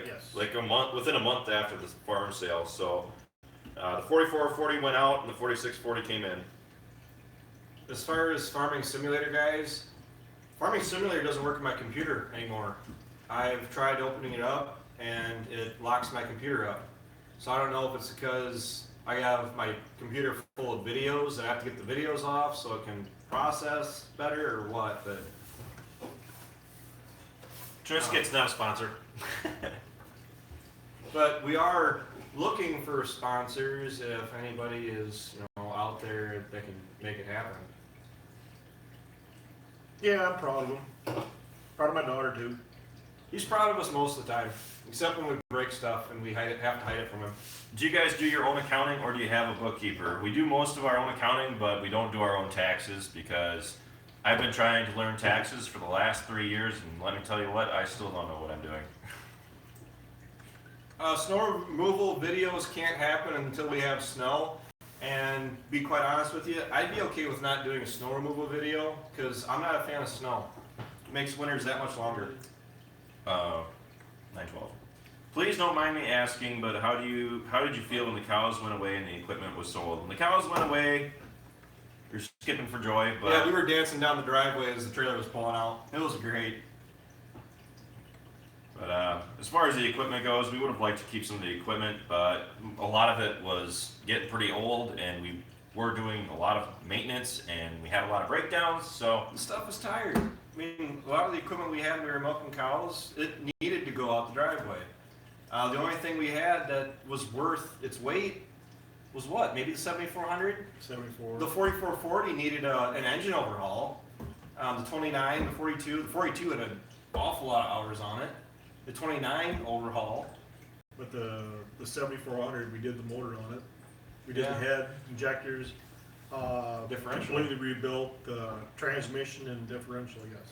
Yes. Like within a month after the farm sale. So the 4440 went out and the 4640 came in. As far as Farming Simulator, guys, Farming Simulator doesn't work on my computer anymore. I've tried opening it up and it locks my computer up. So I don't know if it's because I have my computer full of videos and I have to get the videos off so it can process better or what, but Triscuit's not a sponsor. But we are looking for sponsors if anybody is, out there that can make it happen. Yeah, I'm proud of him. Proud of my daughter too. He's proud of us most of the time, except when we break stuff and we have to hide it from him. Do you guys do your own accounting or do you have a bookkeeper? We do most of our own accounting, but we don't do our own taxes because I've been trying to learn taxes for the last 3 years, and let me tell you what, I still don't know what I'm doing. Snow removal videos can't happen until we have snow. And be quite honest with you, I'd be okay with not doing a snow removal video because I'm not a fan of snow. It makes winters that much longer. 912. Please don't mind me asking, but how did you feel when the cows went away and the equipment was sold? When the cows went away, you're skipping for joy, but Yeah, we were dancing down the driveway as the trailer was pulling out. It was great. But as far as the equipment goes, we would have liked to keep some of the equipment, but a lot of it was getting pretty old, and we were doing a lot of maintenance, and we had a lot of breakdowns. So The stuff was tired. I mean, a lot of the equipment we had when we were milking cows, it needed to go out the driveway. The only thing we had that was worth its weight was what? Maybe the 7400? 74. The 4440 needed an engine overhaul. The 29, the 42 had an awful lot of hours on it. The 29 overhaul. But the 7400, we did the motor on it. We did Yeah. the head, injectors, Differential. completely rebuilt the transmission and differential, yes.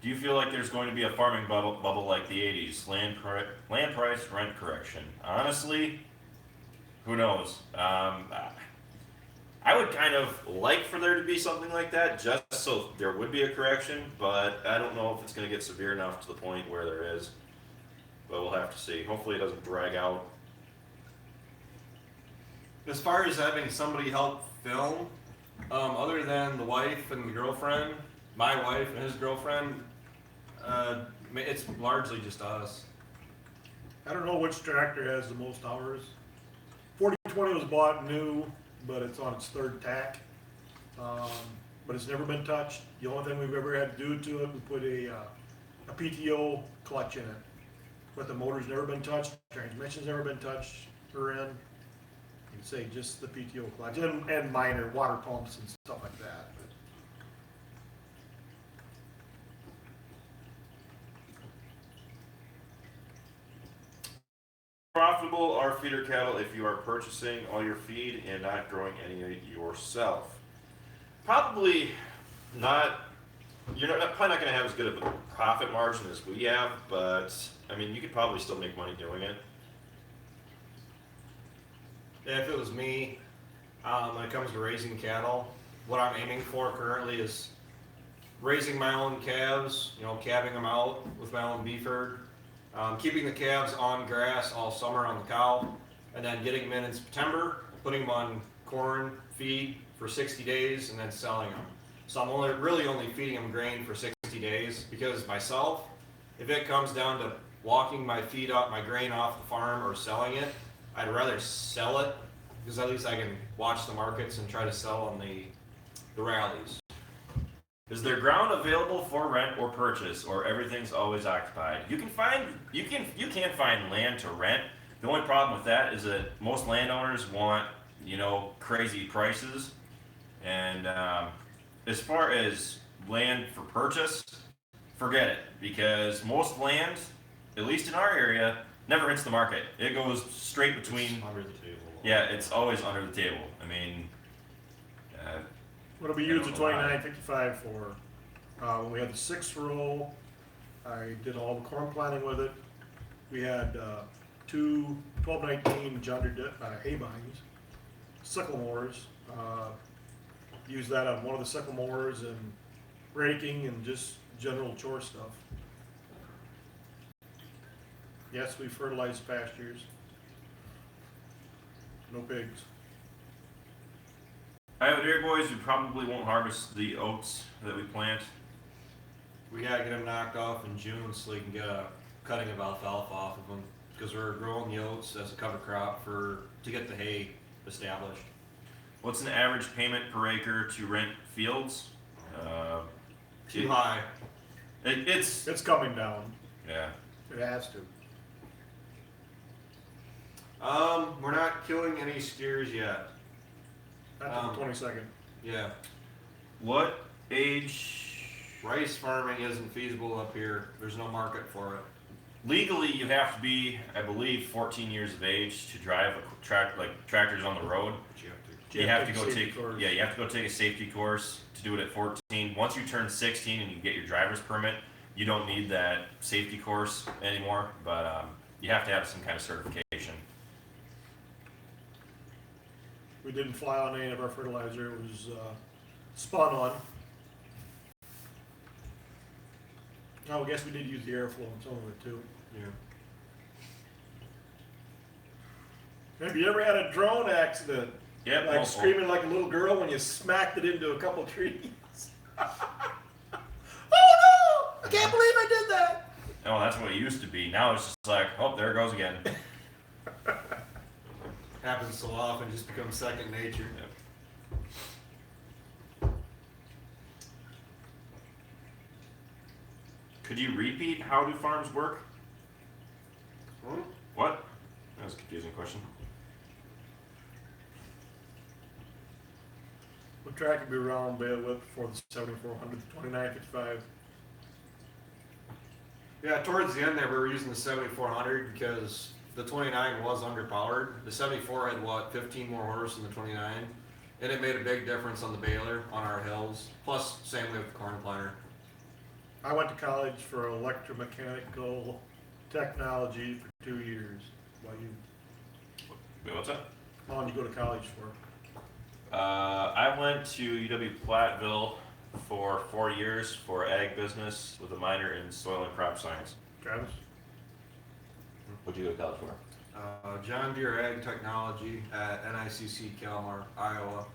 do you feel like there's going to be a farming bubble like the 80s? Land price, rent correction. Honestly, who knows? I would kind of like for there to be something like that, just so there would be a correction, but I don't know if it's going to get severe enough to the point where there is. But we'll have to see. Hopefully it doesn't drag out. As far as having somebody help film, other than the wife and the girlfriend, my wife and his girlfriend, it's largely just us. I don't know which tractor has the most hours. 4020 was bought new, but it's on its third tack. But it's never been touched. The only thing we've ever had to do to it, we put a PTO clutch in it. But the motor's never been touched, transmission's never been touched, or in. You can say just the PTO clutch, and minor water pumps and stuff like that. Profitable are feeder cattle if you are purchasing all your feed and not growing any yourself. Probably not. Probably not going to have as good of a profit margin as we have, but I mean, you could probably still make money doing it. Yeah, if it was me, when it comes to raising cattle, what I'm aiming for currently is raising my own calves, calving them out with my own beef herd, keeping the calves on grass all summer on the cow, and then getting them in September, putting them on corn feed for 60 days, and then selling them. So I'm really only feeding them grain for 60 days, because myself, if it comes down to walking my grain off the farm or selling it, I'd rather sell it, because at least I can watch the markets and try to sell on the rallies. Is there ground available for rent or purchase, or everything's always occupied? You can find land to rent. The only problem with that is that most landowners want, crazy prices. And as far as land for purchase, forget it, because most land, at least in our area, never hits the market. It goes straight between. It's under the table. Yeah, it's always under the table. I mean, What'll be used the 2955 for? When we had the 6th row, I did all the corn planting with it. We had two 1219 John Deere hay bines, sickle mowers. Used that on one of the sickle mowers and raking and just general chore stuff. Yes, we fertilized pastures. No pigs. Iowa Dairy Boys, we probably won't harvest the oats that we plant. We gotta get them knocked off in June so they can get a cutting of alfalfa off of them, because we're growing the oats as a cover crop to get the hay established. What's an average payment per acre to rent fields? Too high. It's coming down. Yeah. It has to. We're not killing any steers yet. Not till the 22nd. Yeah. What age? Rice farming isn't feasible up here. There's no market for it. Legally, you have to be, I believe, 14 years of age to drive tractors on the road. But you have to. You have to take go a safety take course. you have to go take a safety course to do it at 14. Once you turn 16 and you get your driver's permit, you don't need that safety course anymore. But you have to have some kind of certification. We didn't fly on any of our fertilizer. It was spun on. Oh, I guess we did use the airflow on some of it too. Yeah. Have you ever had a drone accident? Yep. Like multiple. screaming like a little girl when you smacked it into a couple trees. Oh no! I can't believe I did that. Oh, that's what it used to be. Now it's just like, oh, there it goes again. Happens so often, just becomes second nature. Could you repeat how do farms work? Hmm? What? That was a confusing question. What track would be around bandwidth for the 7400 to 2955? Yeah, towards the end there, we were using the 7400 because the 29 was underpowered. The 74 had, what, 15 more horse than the 29? And it made a big difference on the baler, on our hills. Plus, same way with the corn planter. I went to college for electromechanical technology for 2 years. Why you? Wait, what's that? How long did you go to college for? I went to UW Platteville for 4 years for ag business with a minor in soil and crop science. Travis? What'd you go to college for? John Deere Ag Technology at NICC Kalmar, Iowa.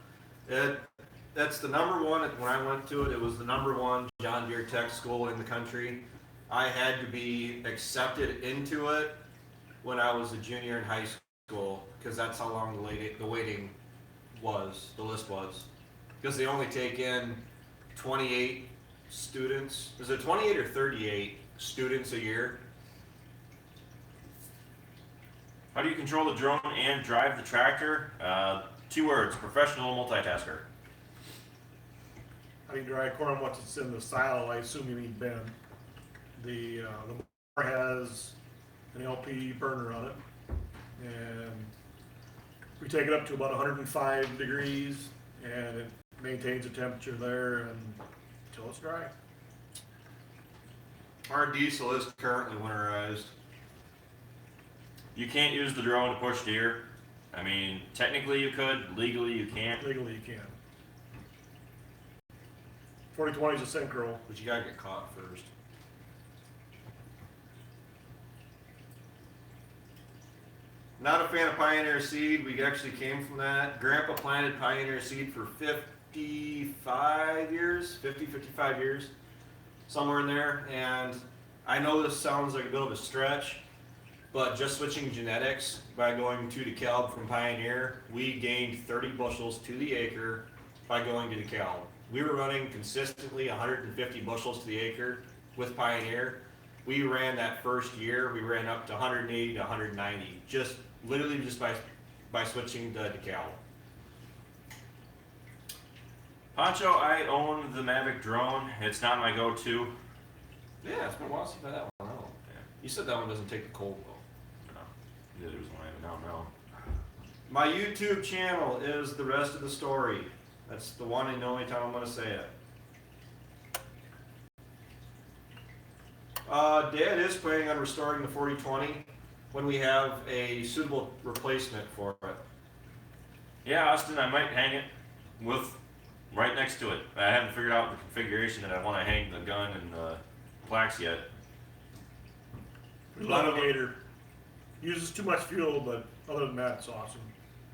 That's the number one, when I went to it, it was the number one John Deere tech school in the country. I had to be accepted into it when I was a junior in high school, because that's how long the waiting was, the list was. Because they only take in 28 students. Is it 28 or 38 students a year? How do you control the drone and drive the tractor? 2 words, professional multitasker. How do you dry corn once it's in the silo? I assume you mean bin. The mower has an LP burner on it, and we take it up to about 105 degrees, and it maintains a temperature there until it's dry. Our diesel is currently winterized. You can't use the drone to push deer. I mean, technically you could, legally you can't. Legally, you can. 4020 is a synchro. But you gotta get caught first. Not a fan of Pioneer seed. We actually came from that. Grandpa planted Pioneer seed for 55 years, 55 years, somewhere in there. And I know this sounds like a bit of a stretch, but just switching genetics by going to DeKalb from Pioneer, we gained 30 bushels to the acre by going to DeKalb. We were running consistently 150 bushels to the acre with Pioneer. We ran that first year, we ran up to 180 to 190, just literally just by switching to DeKalb. Pancho, I own the Mavic drone. It's not my go-to. Yeah, it's been a while since I had that one out. Yeah. You said that one doesn't take the cold though. No, neither was one I have now. My YouTube channel is the rest of the story. That's the one and the only time I'm gonna say it. Dad is planning on restoring the 4020 when we have a suitable replacement for it. Yeah, Austin, I might hang it with right next to it. I haven't figured out the configuration that I want to hang the gun and the plaques yet. Navigator. Uses too much fuel, but other than that, it's awesome.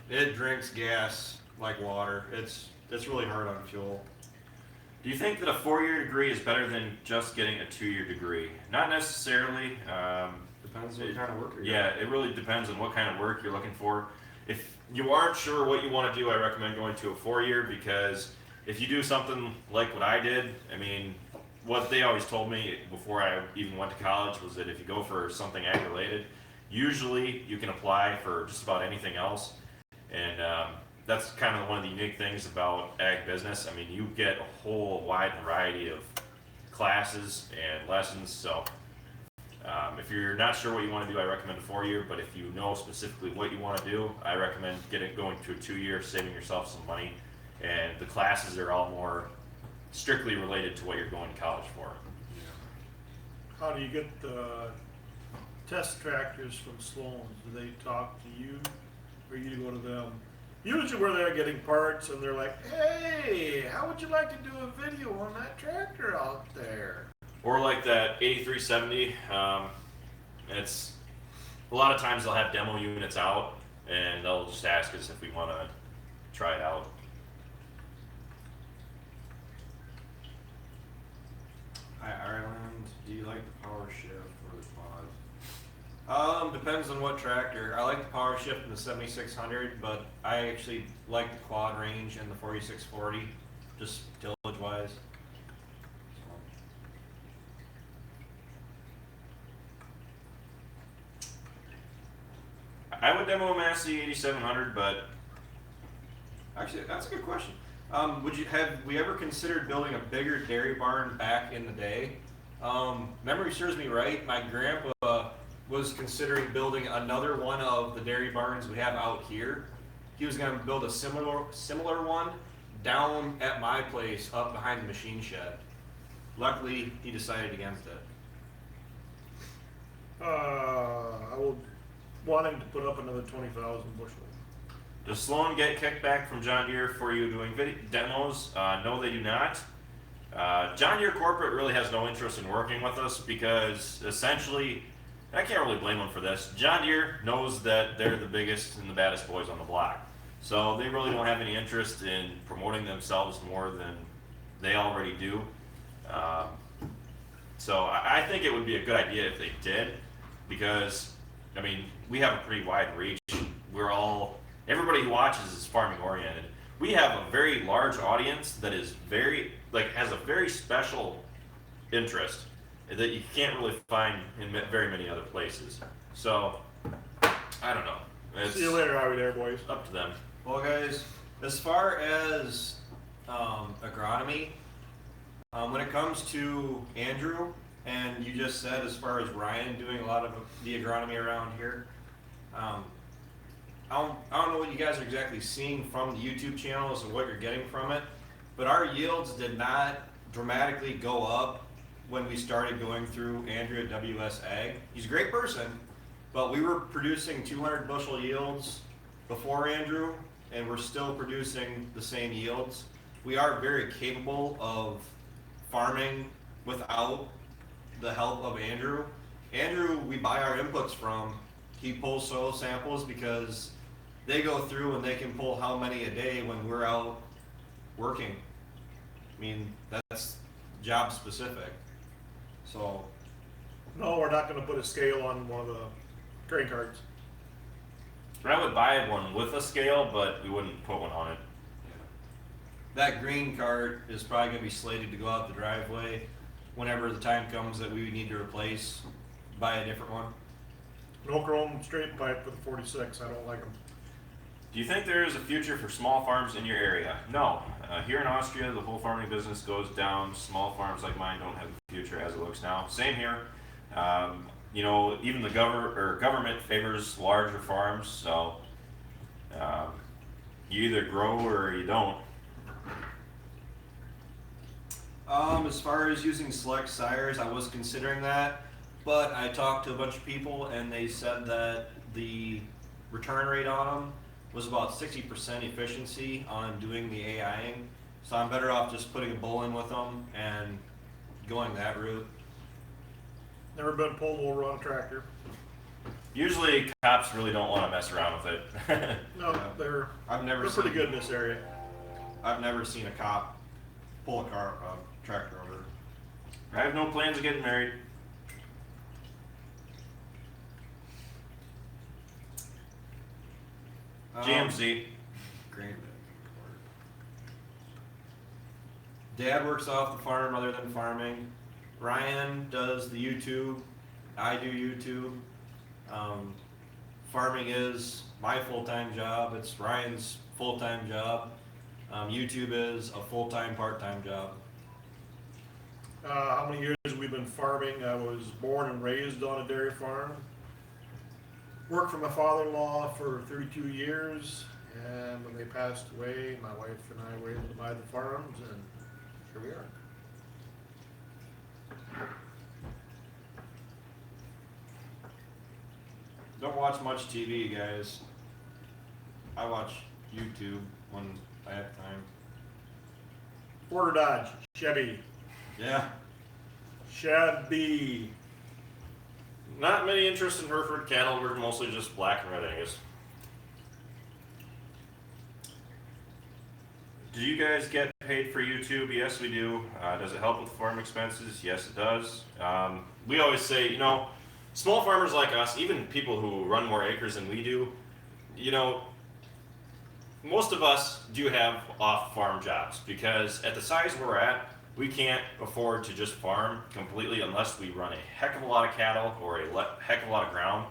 It drinks gas like water. It's really hard on fuel. Do you think that a 4-year degree is better than just getting a 2-year degree? Not necessarily. Depends what kind of work you're Yeah, it really depends on what kind of work you're looking for. If you aren't sure what you want to do, I recommend going to a 4-year, because if you do something like what I did, I mean, what they always told me before I even went to college was that if you go for something ag related, usually you can apply for just about anything else. And that's kind of one of the unique things about ag business. I mean, you get a whole wide variety of classes and lessons. So if you're not sure what you want to do, I recommend a 4-year. But if you know specifically what you want to do, I recommend going to a 2-year, saving yourself some money. And the classes are all more strictly related to what you're going to college for. How do you get the test tractors from Sloan's? Do they talk to you, or you go to them? Usually where they're getting parts and they're like, hey, how would you like to do a video on that tractor out there? Or like that 8370, it's a lot of times they'll have demo units out, and they'll just ask us if we want to try it out. Hi Ireland, do you like the power shift or the quad? Depends on what tractor. I like the power shift in the 7600, but I actually like the quad range and the 4640, just tillage wise. I would demo a Massey 8700, but Actually, that's a good question. Have we ever considered building a bigger dairy barn back in the day? Memory serves me right. My grandpa was considering building another one of the dairy barns we have out here. He was going to build a similar one down at my place, up behind the machine shed. Luckily, he decided against it. I will want him to put up another 20,000 bushel. does Sloan get kickback from John Deere for you doing demos? No, they do not. John Deere Corporate really has no interest in working with us because essentially, I can't really blame them for this. John Deere knows that they're the biggest and the baddest boys on the block. So they really don't have any interest in promoting themselves more than they already do. So I think it would be a good idea if they did, because, I mean, we have a pretty wide reach. Everybody who watches is farming oriented. We have a very large audience that is has a very special interest that you can't really find in very many other places. So, I don't know. It's See you later, out there, boys. up to them. Well, guys, as far as agronomy, when it comes to Andrew, and you just said as far as Ryan doing a lot of the agronomy around here, I don't know what you guys are exactly seeing from the YouTube channels and what you're getting from it, but our yields did not dramatically go up when we started going through Andrew at WS Ag. He's a great person, but we were producing 200 bushel yields before Andrew, and we're still producing the same yields. We are very capable of farming without the help of Andrew. Andrew, we buy our inputs from. He pulls soil samples because they go through and they can pull how many a day when we're out working. I mean, that's job specific. So, No, we're not gonna put a scale on one of the grain carts. I would buy one with a scale, but we wouldn't put one on it. that green cart is probably gonna be slated to go out the driveway whenever the time comes that we need to replace, buy a different one. No chrome straight pipe for the 46, I don't like them. Do you think there is a future for small farms in your area? No. Here in Austria, the whole farming business goes down. Small farms like mine don't have a future as it looks now. Same here. Even the government favors larger farms, so you either grow or you don't. As far as using select sires, I was considering that, but I talked to a bunch of people and they said that the return rate on them was about 60% efficiency on doing the AIing. So I'm better off just putting a bull in with them and going that route. Never been pulled over on a tractor. Usually, cops really don't want to mess around with it. No, they're pretty good in this area. I've never seen a cop pull a tractor over. I have no plans of getting married. GMC. Great. Dad works off the farm other than farming. Ryan does the YouTube. I do YouTube. Farming is my full-time job. It's Ryan's full-time job. YouTube is a full-time, part-time job. How many years have we been farming? I was born and raised on a dairy farm. Worked for my father-in-law for 32 years, and when they passed away, my wife and I were able to buy the farms, and here we are. Don't watch much TV, guys. I watch YouTube when I have time. Ford or Dodge? Chevy. Yeah. Do you guys get paid for YouTube? Yes, we do. Does it help with farm expenses? Yes, it does. We always say, you know, small farmers like us, even people who run more acres than we do, you know, most of us do have off-farm jobs because at the size we're at, we can't afford to just farm completely unless we run a heck of a lot of cattle or heck of a lot of ground.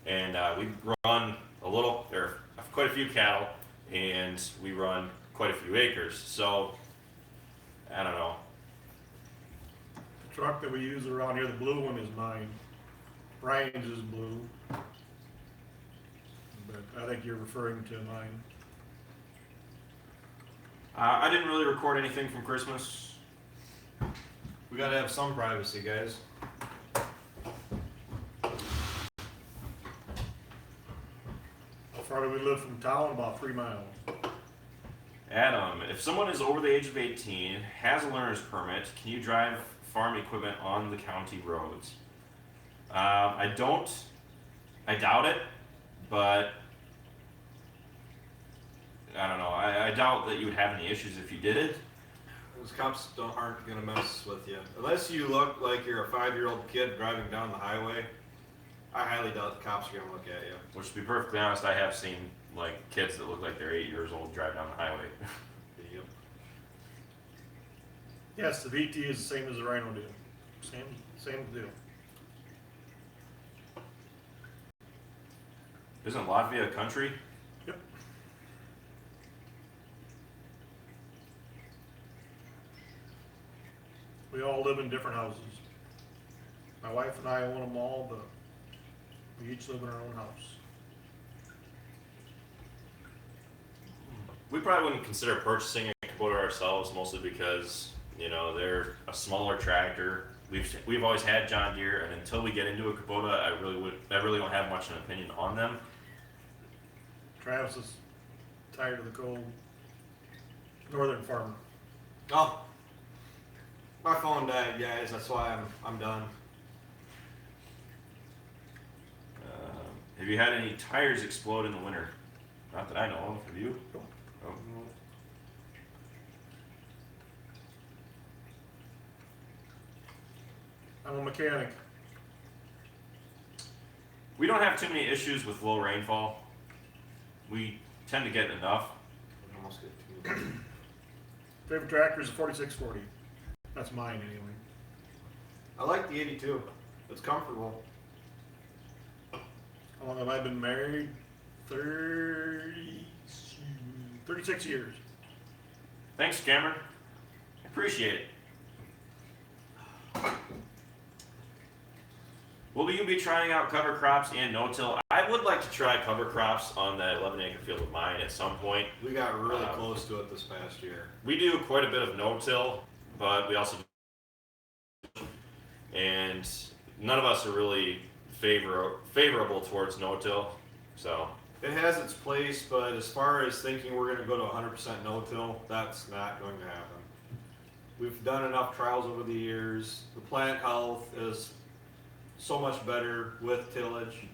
And we run quite a few cattle, and we run quite a few acres. So, I don't know. The truck that we use around here, the blue one, is mine. Brian's is blue. But I think you're referring to mine. I didn't really record anything from Christmas. We gotta have some privacy, guys. How far do we live from town? About 3 miles. Adam, if someone is over the age of 18, has a learner's permit, can you drive farm equipment on the county roads? I doubt it, but I don't know. I doubt that you would have any issues if you did it. Those cops aren't gonna mess with you. Unless you look like you're a 5-year-old kid driving down the highway, I highly doubt the cops are gonna look at you. Which, to be perfectly honest, I have seen like kids that look like they're 8 years old drive down the highway. Yep. Yes, the VT is the same as the Rhino deal. Same deal. Isn't Latvia a country? Yep. We all live in different houses. My wife and I own them all, but we each live in our own house. We probably wouldn't consider purchasing a Kubota ourselves, mostly because, you know, they're a smaller tractor. We've always had John Deere, and until we get into a Kubota, I really don't have much of an opinion on them. Travis is tired of the cold. Northern farmer. Oh, my phone died, guys. That's why I'm done. Have you had any tires explode in the winter? Not that I know of. Have you? Nope. Oh. I'm a mechanic. We don't have too many issues with low rainfall. We tend to get enough. Almost get to Favorite tractor is a 4640. That's mine anyway. I like the 82. It's comfortable. How long have I been married? 36 years. Thanks, Cameron. Appreciate it. Will you be trying out cover crops and no-till? I would like to try cover crops on that 11-acre field of mine at some point. We got really close to it this past year. We do quite a bit of no-till, but we also and none of us are really favorable towards no-till. So It has its place, but as far as thinking we're going to go to 100% no-till, that's not going to happen. We've done enough trials over the years. The plant health is so much better with tillage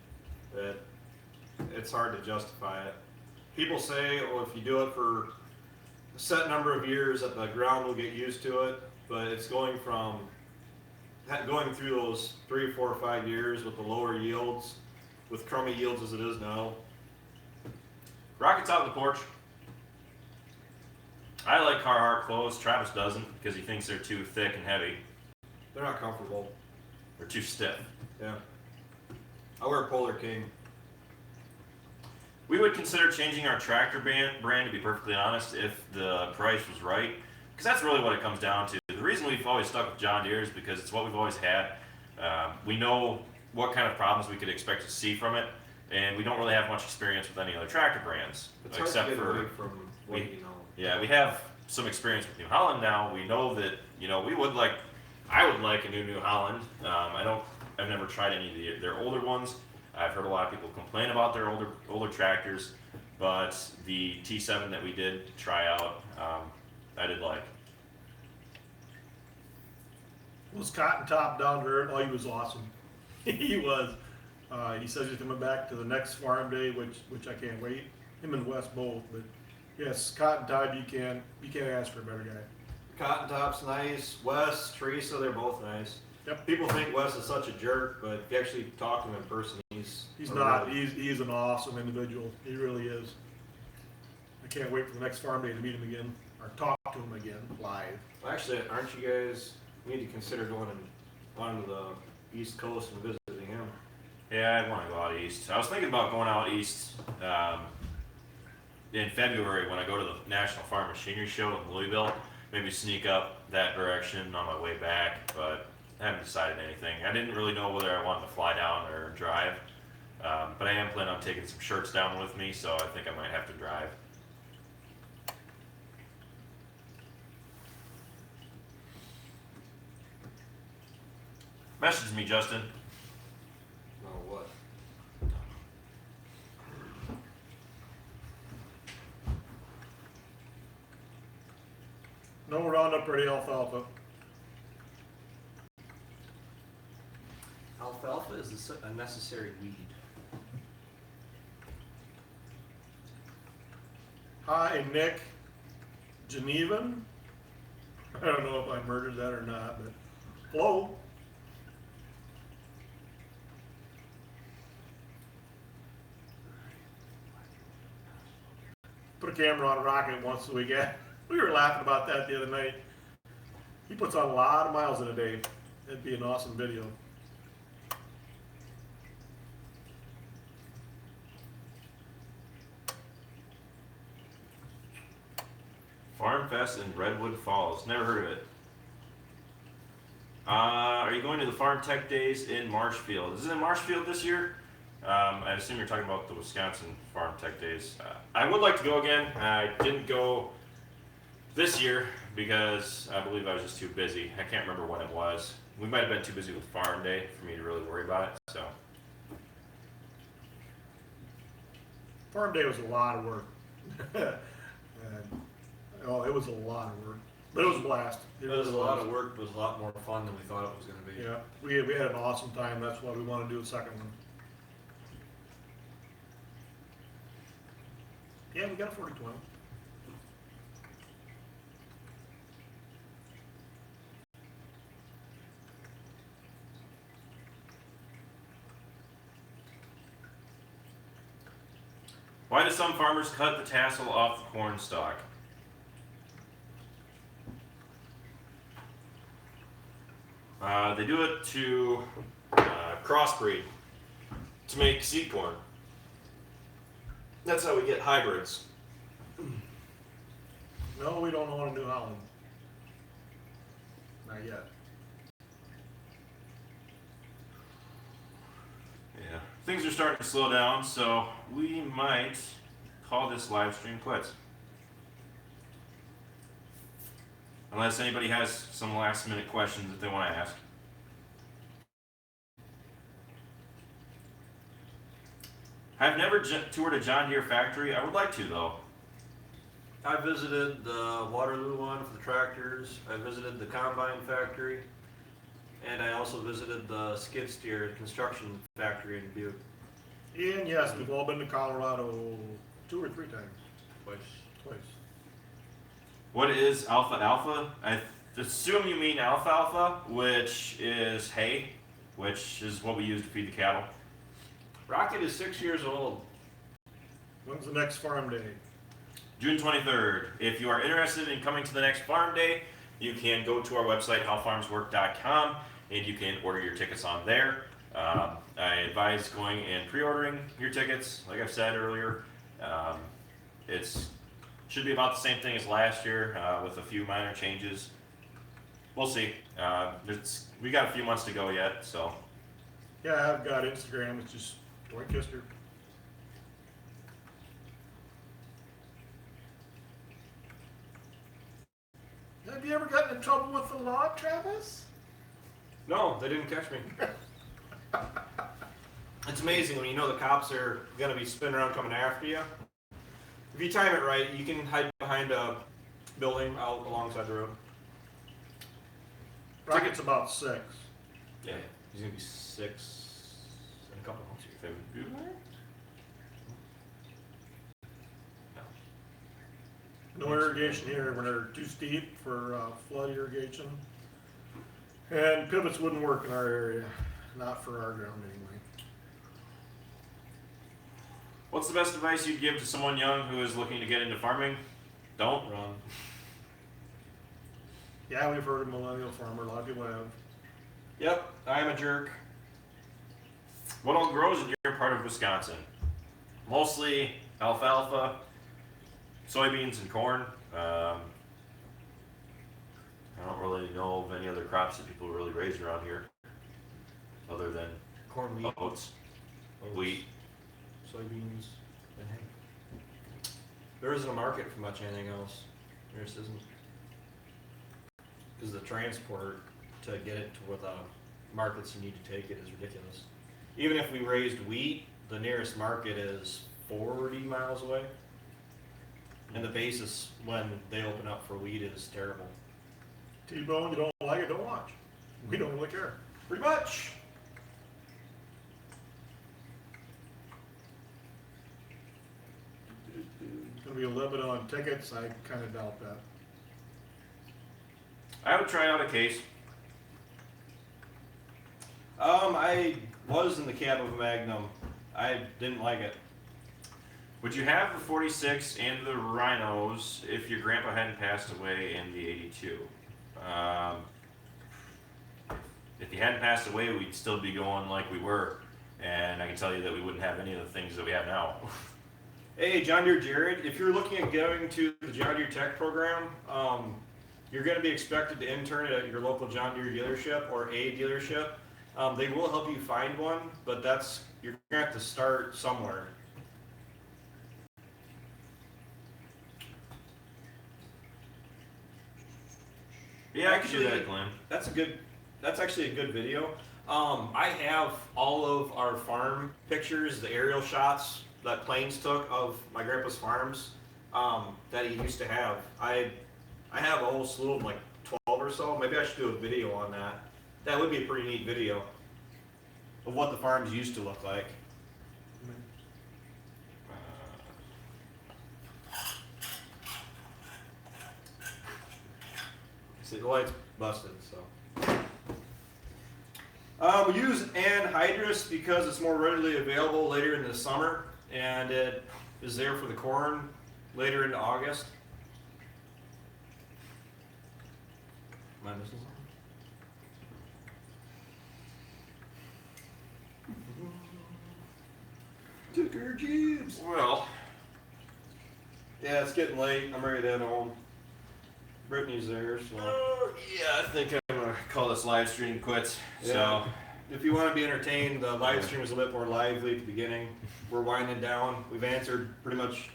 that it's hard to justify it. People say, well, if you do it for a set number of years, that the ground will get used to it, but it's going through those 3, 4, or 5 years with the lower yields, with crummy yields as it is now. Rocket's out on the porch. I like Carhartt clothes. Travis doesn't because he thinks they're too thick and heavy. They're not comfortable. Or too stiff. Yeah. I wear Polar King. We would consider changing our tractor brand, to be perfectly honest, if the price was right. Because that's really what it comes down to. The reason we've always stuck with John Deere is because it's what we've always had. We know what kind of problems we could expect to see from it, and we don't really have much experience with any other tractor brands. It's hard except to get for away from what you know. Yeah, we have some experience with New Holland now. We know that, you know, I would like a New Holland. I've never tried any of their older ones. I've heard a lot of people complain about their older tractors, but the T7 that we did try out, I did like. Was Cotton Top down there? Oh, he was awesome. He was. He says he's coming back to the next farm day, which I can't wait. Him and Wes both, but Yes, Cotton Todd, you can't ask for a better guy. Cotton Top's nice. Wes, Teresa, they're both nice. Yep. People think Wes is such a jerk, but if you actually talk to him in person, he's Not. really- He's an awesome individual. He really is. I can't wait for the next farm day to meet him again, or talk to him again, live. Well, actually, aren't you guys need to consider going on to the East Coast and visiting him? Yeah, I want to go out east. I was thinking about going out east in February when I go to the National Farm Machinery Show in Louisville. Maybe sneak up that direction on my way back, but I haven't decided anything. I didn't really know whether I wanted to fly down or drive, but I am planning on taking some shirts down with me, so I think I might have to drive. Message me, Justin. Oh, what? No Roundup Ready alfalfa. Alfalfa is a necessary weed. Hi, Nick Genevan. I don't know if I murdered that or not, but hello. Put a camera on Rocket once a week. We were laughing about that the other night. He puts on a lot of miles in a day. That'd be an awesome video. Farm Fest in Redwood Falls. Never heard of it. Are you going to the Farm Tech Days in Marshfield? Is it in Marshfield this year? I assume you're talking about the Wisconsin Farm Tech Days. I would like to go again. I didn't go this year because I believe I was just too busy. I can't remember when it was. We might have been too busy with Farm Day for me to really worry about it. So Farm Day was a lot of work. Oh, it was a lot of work, but it was a blast. It was a lot of work, but it was a lot more fun than we thought it was going to be. Yeah, we had an awesome time. That's why we want to do a second one. Yeah, we got a 40-20. why do some farmers cut the tassel off the corn stalk? They do it to crossbreed, to make seed corn. That's how we get hybrids. No, we don't own a New Holland. Not yet. Yeah. Things are starting to slow down, so we might call this live stream quits. Unless anybody has some last minute questions that they want to ask. I've never toured a John Deere factory. I would like to, though. I visited the Waterloo one for the tractors. I visited the combine factory, and I also visited the skid steer construction factory in Butte. And yes, we've all been to Colorado 2 or 3 times. Twice. Twice. What is alfalfa? I assume you mean alfalfa, which is hay, which is what we use to feed the cattle. Rocket is 6 years old. When's the next farm day? June 23rd. If you are interested in coming to the next farm day, you can go to our website, howfarmswork.com, and you can order your tickets on there. I advise going and pre-ordering your tickets. Like I've said earlier, it's should be about the same thing as last year with a few minor changes. We'll see. We got a few months to go yet, so. Yeah, I've got Instagram. It's just Dwight Kister. Have you ever gotten in trouble with the law, Travis? No, they didn't catch me. It's amazing when you know the cops are going to be spinning around coming after you. If you time it right, you can hide behind a building out alongside the road. Rocket's about 6. Yeah, he's going to be 6 in a couple months. February? No irrigation here when they're too steep for flood irrigation. And pivots wouldn't work in our area, not for our ground anyway. What's the best advice you'd give to someone young who is looking to get into farming? Don't run. Yeah, we've heard of millennial farmer, a lot of people have. Yep, I'm a jerk. What all grows in your part of Wisconsin? Mostly alfalfa, soybeans, and corn. I don't really know of any other crops that people really raise around here, other than Corn, wheat, oats, wheat. soybeans, and hay. There isn't a market for much anything else. There just isn't. Because the transport to get it to where the markets you need to take it is ridiculous. Even if we raised wheat, the nearest market is 40 miles away. And the basis when they open up for wheat is terrible. T-bone, you don't like it, don't watch. We don't really care. Pretty much. Gonna be a limit on tickets, I kinda doubt that. I would try out a case. I was in the cab of a Magnum. I didn't like it. Would you have the 46 and the Rhinos if your grandpa hadn't passed away in the 82? If he hadn't passed away, we'd still be going like we were, and I can tell you that we wouldn't have any of the things that we have now. Hey, John Deere Jared, if you're looking at going to the John Deere Tech program, you're going to be expected to intern at your local John Deere dealership or a dealership. They will help you find one, but you're going to have to start somewhere. Yeah, I can do that, Glenn. That's actually a good video. I have all of our farm pictures, the aerial shots that planes took of my grandpa's farms that he used to have. I have a whole slew of like 12 or so. Maybe I should do a video on that. That would be a pretty neat video of what the farms used to look like. See, the light's busted, so. We use anhydrous because it's more readily available later in the summer, and it is there for the corn later into August. Am I missing something? Took her jibs. Well, Yeah, it's getting late. I'm ready to head home. Brittany's there, so. yeah, I think I'm gonna call this live stream quits. Yeah. So, If you want to be entertained, the live stream is a bit more lively at the beginning. We're winding down. We've answered pretty much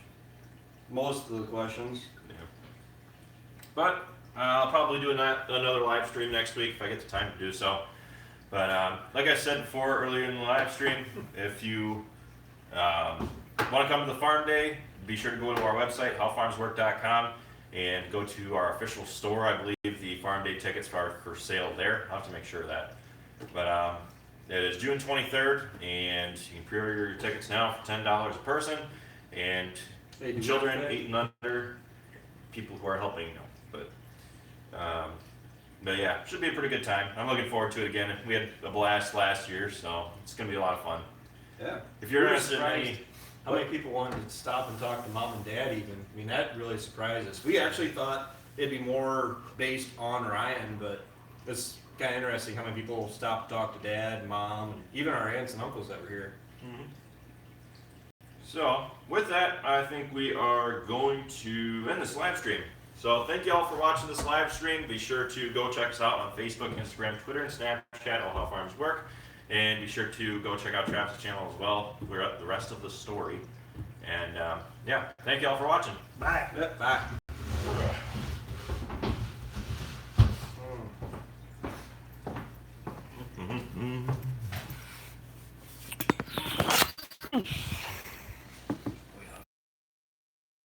most of the questions. yeah. But I'll probably do another live stream next week if I get the time to do so. But like I said before earlier in the live stream, if you want to come to the farm day, be sure to go to our website, howfarmswork.com, and go to our official store. I believe the farm day tickets are for sale there. I'll have to make sure of that. But it is June 23rd, and you can pre-order your tickets now for $10 a person. And Hey, do children you want 8 and under, people who are helping, But yeah, should be a pretty good time. I'm looking forward to it again. We had a blast last year, so it's gonna be a lot of fun. Yeah. If you're We were interested in any, surprised how many people wanted to stop and talk to mom and dad even. I mean, that really surprised us. We actually thought it'd be more based on Ryan, but it's kind of interesting how many people stop to talk to dad, mom, and even our aunts and uncles that were here. so with that, I think we are going to end this live stream. So thank you all for watching this live stream. Be sure to go check us out on Facebook, Instagram, Twitter, and Snapchat, All How Farms Work. And be sure to go check out Travis' channel as well. We're up the rest of the story. And yeah, thank you all for watching. Bye. Yep, bye. Mm-hmm.